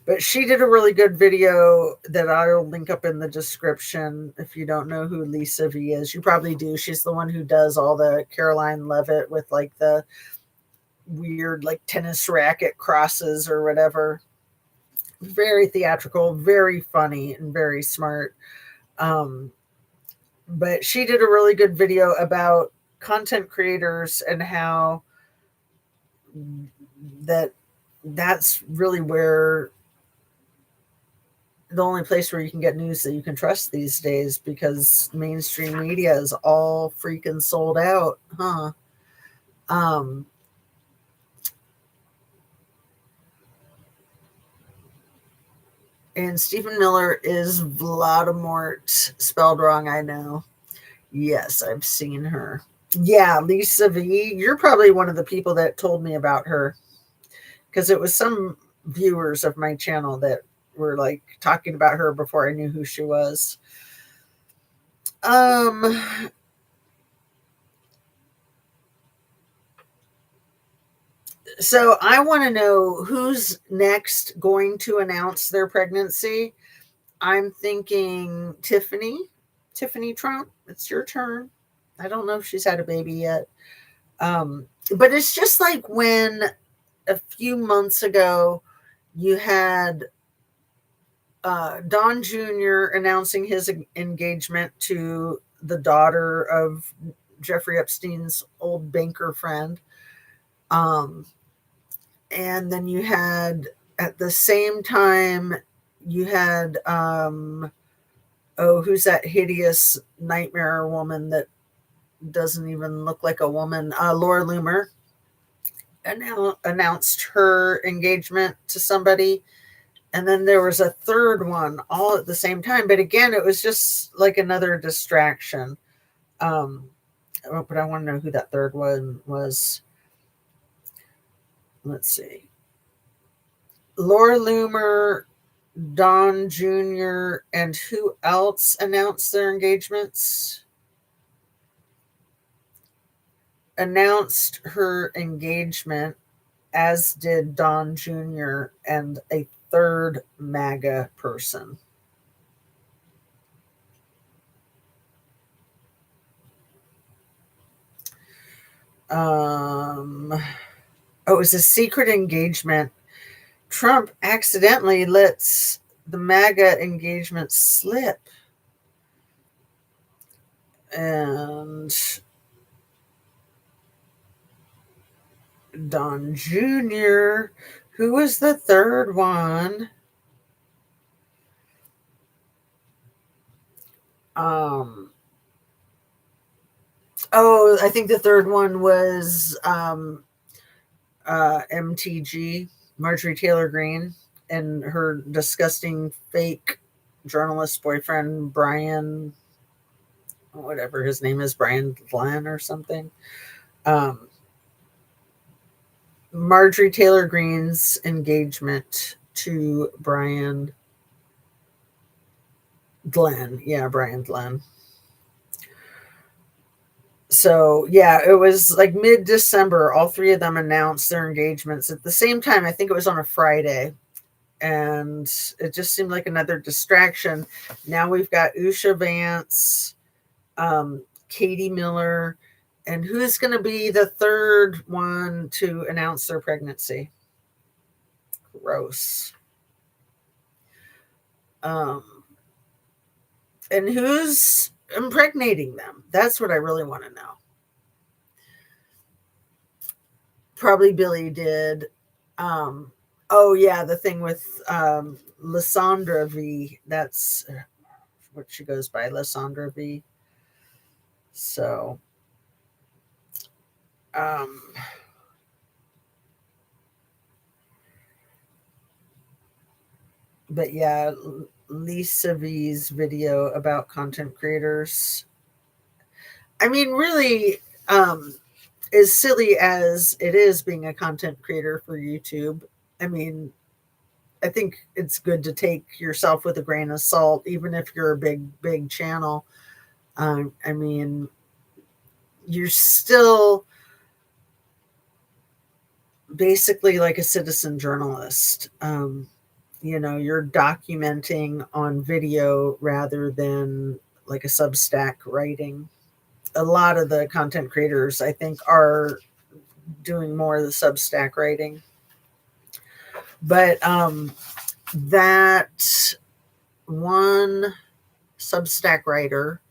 But she did a really good video that I'll link up in the description. If you don't know who Lisa V is, you probably do. She's the one who does all the Caroline Levitt with like the weird like tennis racket crosses or whatever. Very theatrical, very funny, and very smart. But she did a really good video about content creators and how that's really where the only place where you can get news that you can trust these days, because mainstream media is all freaking sold out, huh? And Stephen Miller is Voldemort, spelled wrong, I know. Yes, I've seen her. Yeah, Lisa V. You're probably one of the people that told me about her, because it was some viewers of my channel that were like talking about her before I knew who she was. So I want to know who's next going to announce their pregnancy. I'm thinking Tiffany Trump. It's your turn. I don't know if she's had a baby yet. But it's just like when a few months ago you had Don Jr. announcing his engagement to the daughter of Jeffrey Epstein's old banker friend. And then you had, at the same time, you had, who's that hideous nightmare woman that doesn't even look like a woman? Laura Loomer announced her engagement to somebody. And then there was a third one all at the same time. But again, it was just like another distraction. But I want to know who that third one was. Let's see. Laura Loomer, Don Jr., and who else announced their engagements? Announced her engagement, as did Don Jr. and a third MAGA person. It was a secret engagement. Trump accidentally lets the MAGA engagement slip. And Don Jr., who was the third one? I think the third one was MTG, Marjorie Taylor Greene, and her disgusting fake journalist boyfriend, Brian whatever his name is, Brian Glenn or something. Marjorie Taylor Greene's engagement to Brian Glenn. Yeah, Brian Glenn. So, yeah, it was like mid-December. All three of them announced their engagements at the same time. I think it was on a Friday. And it just seemed like another distraction. Now we've got Usha Vance, Katie Miller, and who's going to be the third one to announce their pregnancy? Gross. And who's impregnating them? That's what I really want to know. Probably Billy did. Oh yeah, the thing with Lysandra V. That's what she goes by, Lysandra V. So, but yeah, Lisa V's video about content creators. I mean, really, as silly as it is being a content creator for YouTube, I mean, I think it's good to take yourself with a grain of salt, even if you're a big channel. I mean, you're still basically like a citizen journalist. You're documenting on video rather than like a Substack writing. A lot of the content creators, I think, are doing more of the Substack writing. But that one Substack writer,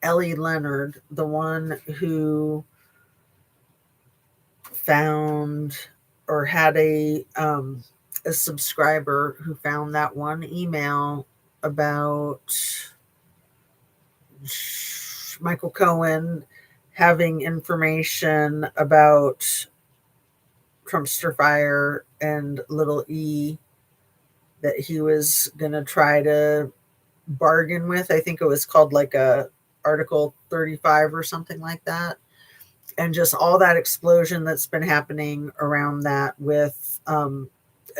Ellie Leonard, the one who found or had a subscriber who found that one email about Michael Cohen having information about Trumpster Fire and Little E that he was going to try to bargain with. I think it was called like a Article 35 or something like that. And just all that explosion that's been happening around that with,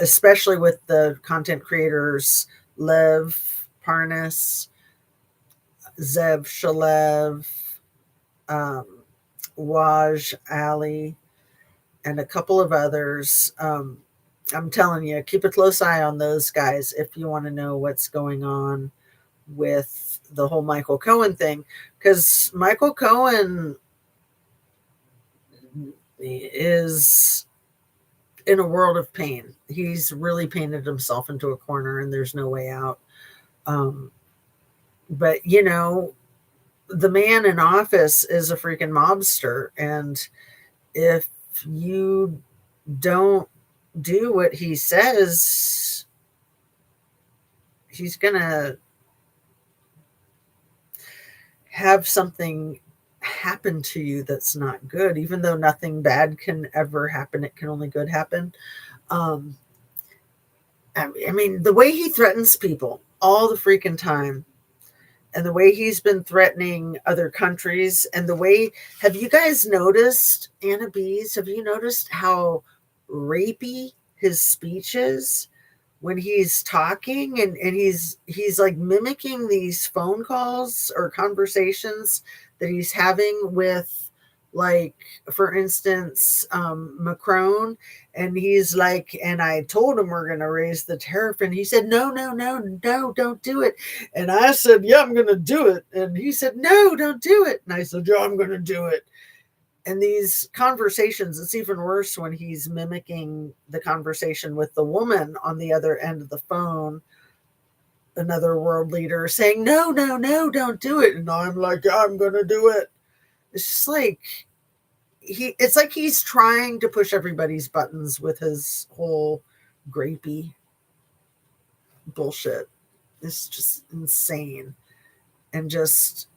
especially with the content creators, Lev Parnas, Zev Shalev, Waj Ali, and a couple of others. I'm telling you, keep a close eye on those guys if you want to know what's going on with the whole Michael Cohen thing. Because Michael Cohen is in a world of pain. He's really painted himself into a corner and there's no way out. But, the man in office is a freaking mobster. And if you don't do what he says, he's going to have something happen to you that's not good. Even though nothing bad can ever happen, it can only good happen. I mean, the way he threatens people all the freaking time, and the way he's been threatening other countries, and the way, have you guys noticed, Anna Bees, have you noticed how rapey his speech is when he's talking, and he's like mimicking these phone calls or conversations that he's having with, like, for instance, Macron, and he's like, and I told him we're going to raise the tariff, and he said, no, don't do it. And I said, yeah, I'm going to do it. And he said, no, don't do it. And I said, yeah, I'm going to do it. And these conversations, it's even worse when he's mimicking the conversation with the woman on the other end of the phone, another world leader saying, no, don't do it. And I'm like, yeah, I'm going to do it. It's just like, it's like he's trying to push everybody's buttons with his whole grapey bullshit. It's just insane. And just,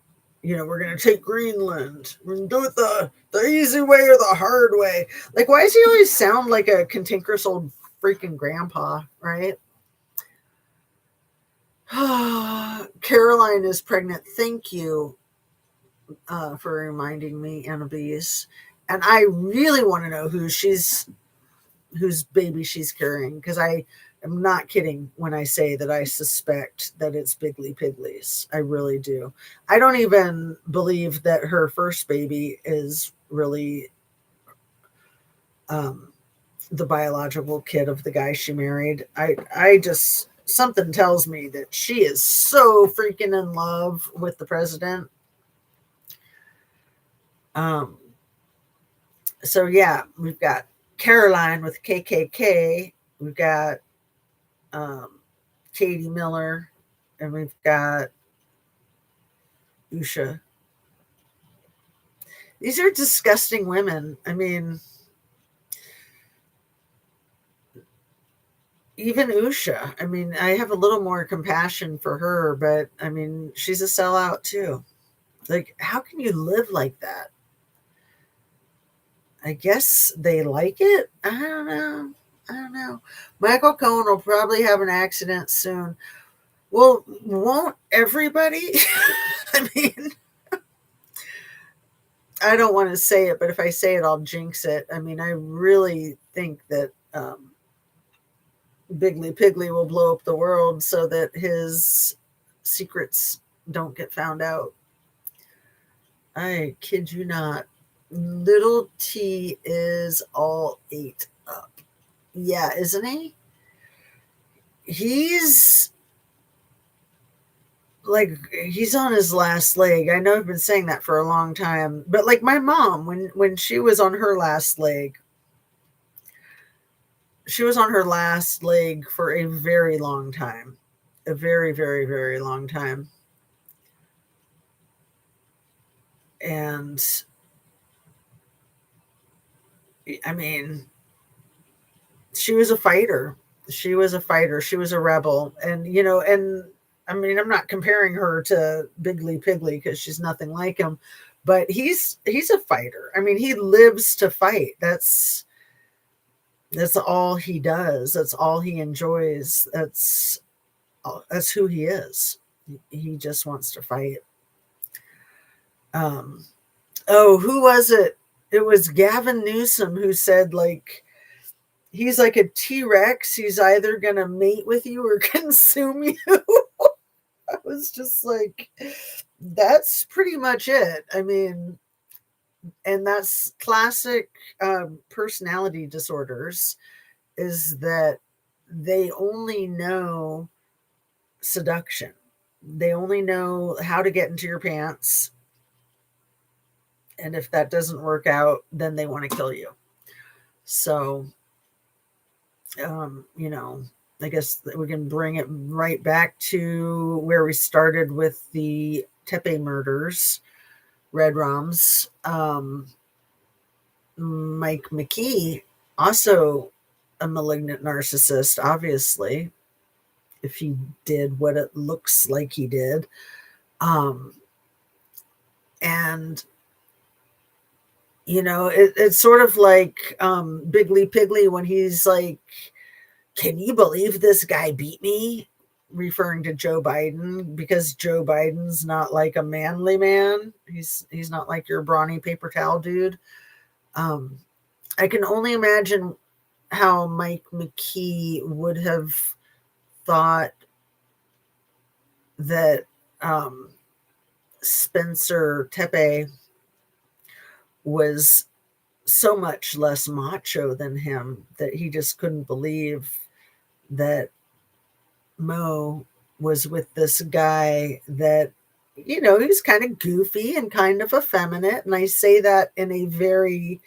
we're going to take Greenland. We're going to do it the easy way or the hard way. Like, why does he always sound like a cantankerous old freaking grandpa, right? Caroline is pregnant. Thank you. for reminding me, Annabise. And I really want to know whose baby she's carrying, because I am not kidding when I say that I suspect that it's Biggly Piggly's. I really do. I don't even believe that her first baby is really the biological kid of the guy she married. I just, something tells me that she is so freaking in love with the president. So yeah, we've got Caroline with KKK. We've got Katie Miller, and we've got Usha. These are disgusting women. I mean, even Usha. I mean, I have a little more compassion for her, but I mean, she's a sellout too. Like, how can you live like that? I guess they like it. I don't know. I don't know. Michael Cohen will probably have an accident soon. Well, won't everybody? I mean, I don't want to say it, but if I say it, I'll jinx it. I mean, I really think that Biggly Piggly will blow up the world so that his secrets don't get found out. I kid you not. Little T is all ate up. Yeah, isn't he? He's like, he's on his last leg. I know I've been saying that for a long time, but like my mom, when she was on her last leg, she was on her last leg for a very long time, a very, very, very long time. And I mean, she was a fighter. She was a fighter. She was a rebel. And, you know, and I mean, I'm not comparing her to Biggly Piggly because she's nothing like him, but he's a fighter. I mean, he lives to fight. That's all he does. That's all he enjoys. That's who he is. He just wants to fight. Who was it? It was Gavin Newsom who said, like, he's like a T-Rex. He's either going to mate with you or consume you. I was just like, that's pretty much it. I mean, and that's classic personality disorders, is that they only know seduction. They only know how to get into your pants. And if that doesn't work out, then they want to kill you. So, you know, I guess we can bring it right back to where we started with the Tepe murders, Red Roms. Mike McKee, also a malignant narcissist, obviously, if he did what it looks like he did. And you know, it's sort of like Biggly Piggly when he's like, can you believe this guy beat me? Referring to Joe Biden, because Joe Biden's not like a manly man. He's not like your brawny paper towel dude. I can only imagine how Mike McKee would have thought that Spencer Tepe was so much less macho than him that he just couldn't believe that Mo was with this guy that, you know, he's kind of goofy and kind of effeminate. And I say that in a very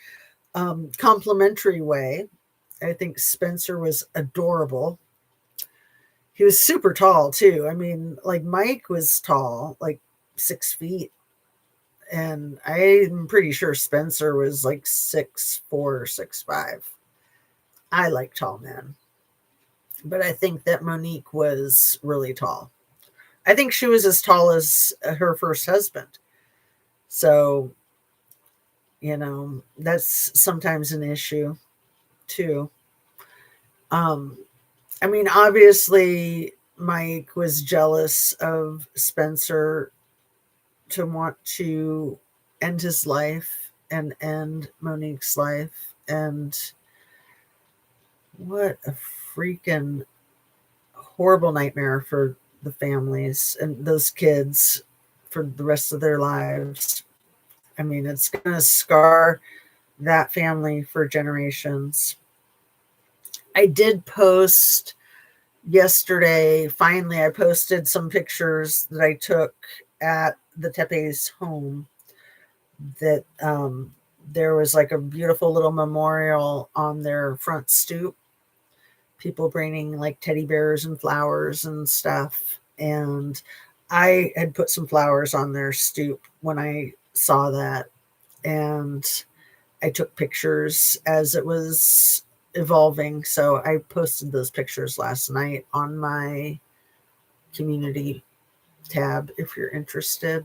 complimentary way. I think Spencer was adorable. He was super tall too. I mean, like Mike was tall, like 6 feet. And I'm pretty sure Spencer was like 6'4", 6'5". I like tall men. But I think that Monique was really tall. I think she was as tall as her first husband. So, you know, that's sometimes an issue too. I mean, obviously Mike was jealous of Spencer to want to end his life and end Monique's life. And what a freaking horrible nightmare for the families and those kids for the rest of their lives. I mean, it's going to scar that family for generations. I did post yesterday, finally, I posted some pictures that I took at the Tepe's home, that there was like a beautiful little memorial on their front stoop, people bringing like teddy bears and flowers and stuff. And I had put some flowers on their stoop when I saw that. And I took pictures as it was evolving. So I posted those pictures last night on my community tab if you're interested.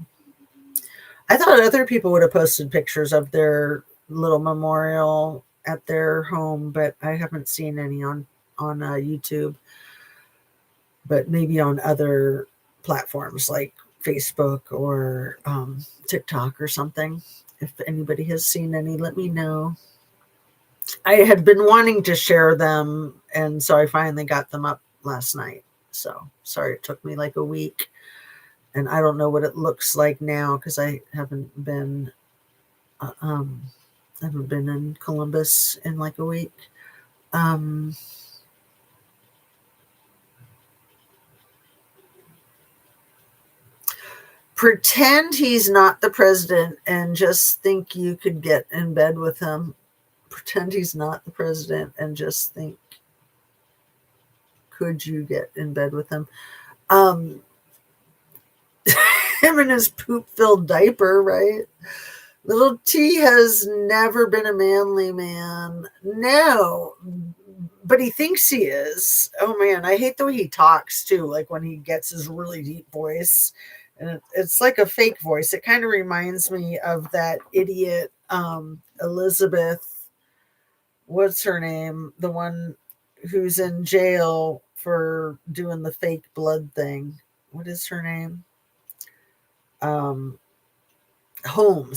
I thought other people would have posted pictures of their little memorial at their home, but I haven't seen any on YouTube, but maybe on other platforms like Facebook or TikTok or something. If anybody has seen any, let me know. I had been wanting to share them, and so I finally got them up last night. So sorry it took me like a week, and I don't know what it looks like now because I haven't been in Columbus in like a week. Pretend he's not the president and just think you could get in bed with him. Pretend he's not the president and just think, could you get in bed with him? Him and his poop-filled diaper, right? Little T has never been a manly man. No, but he thinks he is. Oh man, I hate the way he talks too. Like when he gets his really deep voice, and it's like a fake voice. It kind of reminds me of that idiot Elizabeth. What's her name? The one who's in jail for doing the fake blood thing. What is her name? Holmes,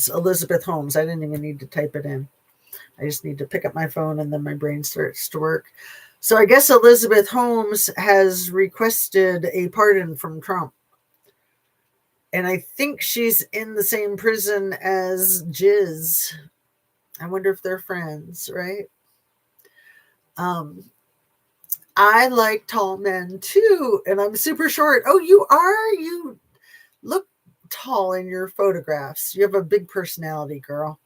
Elizabeth Holmes. I didn't even need to type it in. I just need to pick up my phone and then my brain starts to work. So I guess Elizabeth Holmes has requested a pardon from Trump. And I think she's in the same prison as Jiz. I wonder if they're friends, right? I like tall men too, and I'm super short. Oh, you are? You look tall in your photographs. You have a big personality, girl.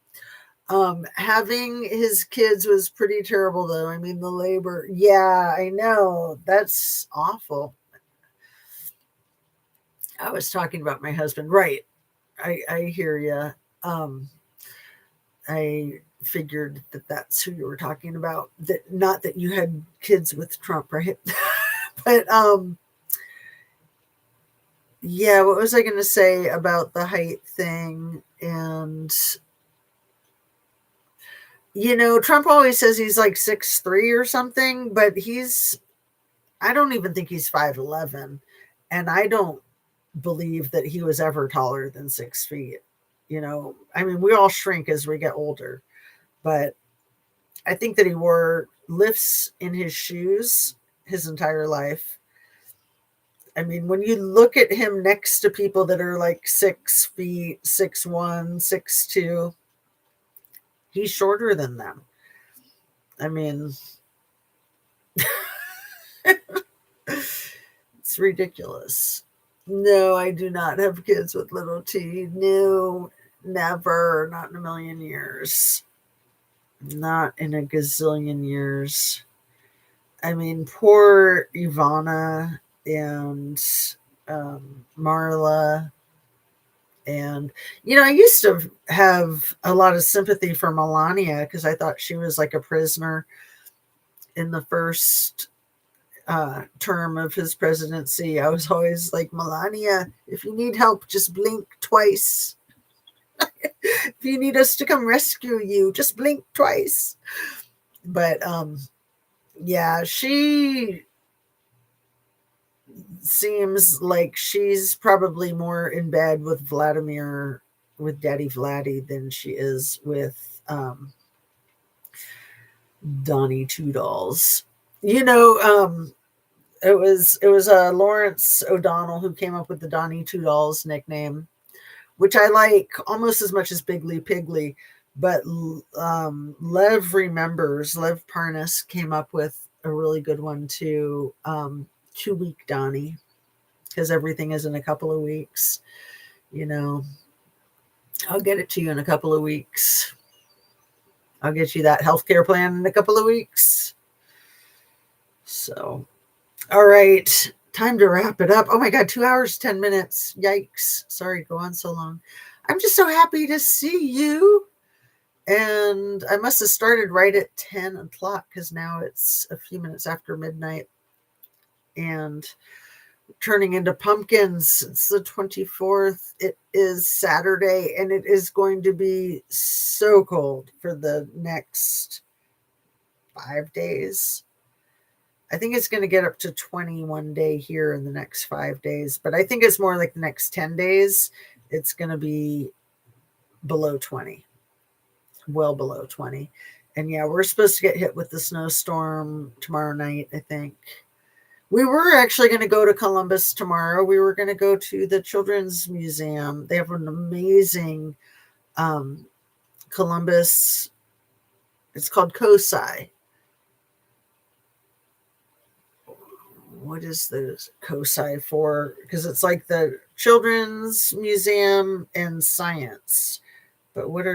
Having his kids was pretty terrible though. I mean, the labor. Yeah, I know. That's awful. I was talking about my husband. Right. I hear you. I figured that that's who you were talking about. That not that you had kids with Trump, right? But yeah, what was I going to say about the height thing? And you know, Trump always says he's like 6'3" or something, but I don't even think he's 5'11", and I don't believe that he was ever taller than 6 feet. You know, I mean, we all shrink as we get older, but I think that he wore lifts in his shoes his entire life. I mean, when you look at him next to people that are like 6 feet, 6'1", 6'2", he's shorter than them. I mean, it's ridiculous. No, I do not have kids with little T. No, never. Not in a million years. Not in a gazillion years. I mean, poor Ivana and Marla. And, you know, I used to have a lot of sympathy for Melania because I thought she was like a prisoner in the first term of his presidency. I was always like, Melania, if you need help, just blink twice. If you need us to come rescue you, just blink twice. But yeah, she seems like she's probably more in bed with Vladimir, with Daddy Vladdy, than she is with Donnie Two Dolls. You know, it was Lawrence O'Donnell who came up with the Donnie Two Dolls nickname, which I like almost as much as Biggly Piggly. But Lev Parnas came up with a really good one too. 2-week Donnie, because everything is in a couple of weeks. You know, I'll get it to you in a couple of weeks. I'll get you that healthcare plan in a couple of weeks. So, all right, time to wrap it up. Oh my God, 2 hours, 10 minutes. Yikes. Sorry to go on so long. I'm just so happy to see you. And I must have started right at 10 o'clock because now it's a few minutes after midnight and turning into pumpkins. It's the 24th. It is Saturday and it is going to be so cold for the next 5 days. I think it's going to get up to 21 day here in the next 5 days, but I think it's more like the next 10 days. It's going to be below 20. Well below 20. And yeah, we're supposed to get hit with the snowstorm tomorrow night, I think. We were actually going to go to Columbus tomorrow. We were going to go to the Children's Museum. They have an amazing Columbus. It's called COSI. What is the COSI for? Because it's like the Children's Museum and Science. But what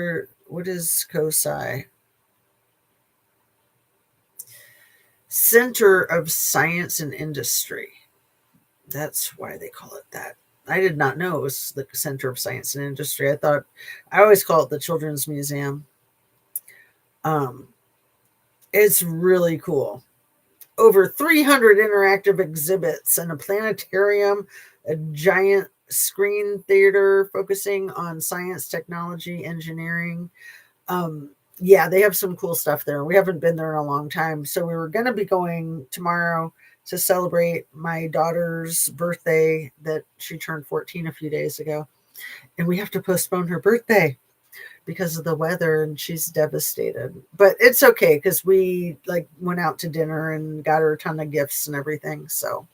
is COSI? Center of Science and Industry. That's why they call it that. I did not know it was the Center of Science and Industry. I always call it the Children's Museum. It's really cool. Over 300 interactive exhibits and a planetarium, a giant screen theater focusing on science, technology, engineering. Yeah, they have some cool stuff there. We haven't been there in a long time. So we were going to be going tomorrow to celebrate my daughter's birthday that she turned 14 a few days ago. And we have to postpone her birthday because of the weather, and she's devastated. But it's okay because we went out to dinner and got her a ton of gifts and everything. So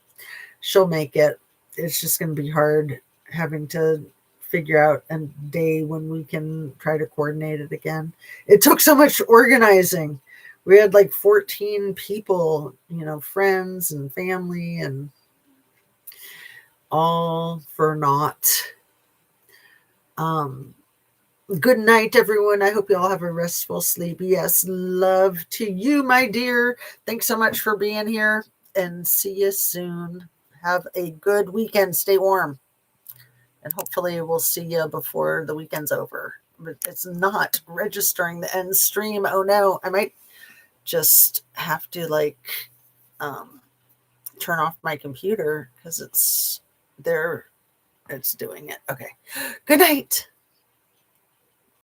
she'll make it. It's just going to be hard having to figure out a day when we can try to coordinate it again. It took so much organizing. We had 14 people, friends and family, and all for naught. Good night, everyone. I hope you all have a restful sleep. Yes, love to you, my dear. Thanks so much for being here, and see you soon. Have a good weekend. Stay warm. And hopefully we'll see you before the weekend's over. But it's not registering the end stream. Oh no, I might just have to turn off my computer because it's there. It's doing it. Okay. Good night.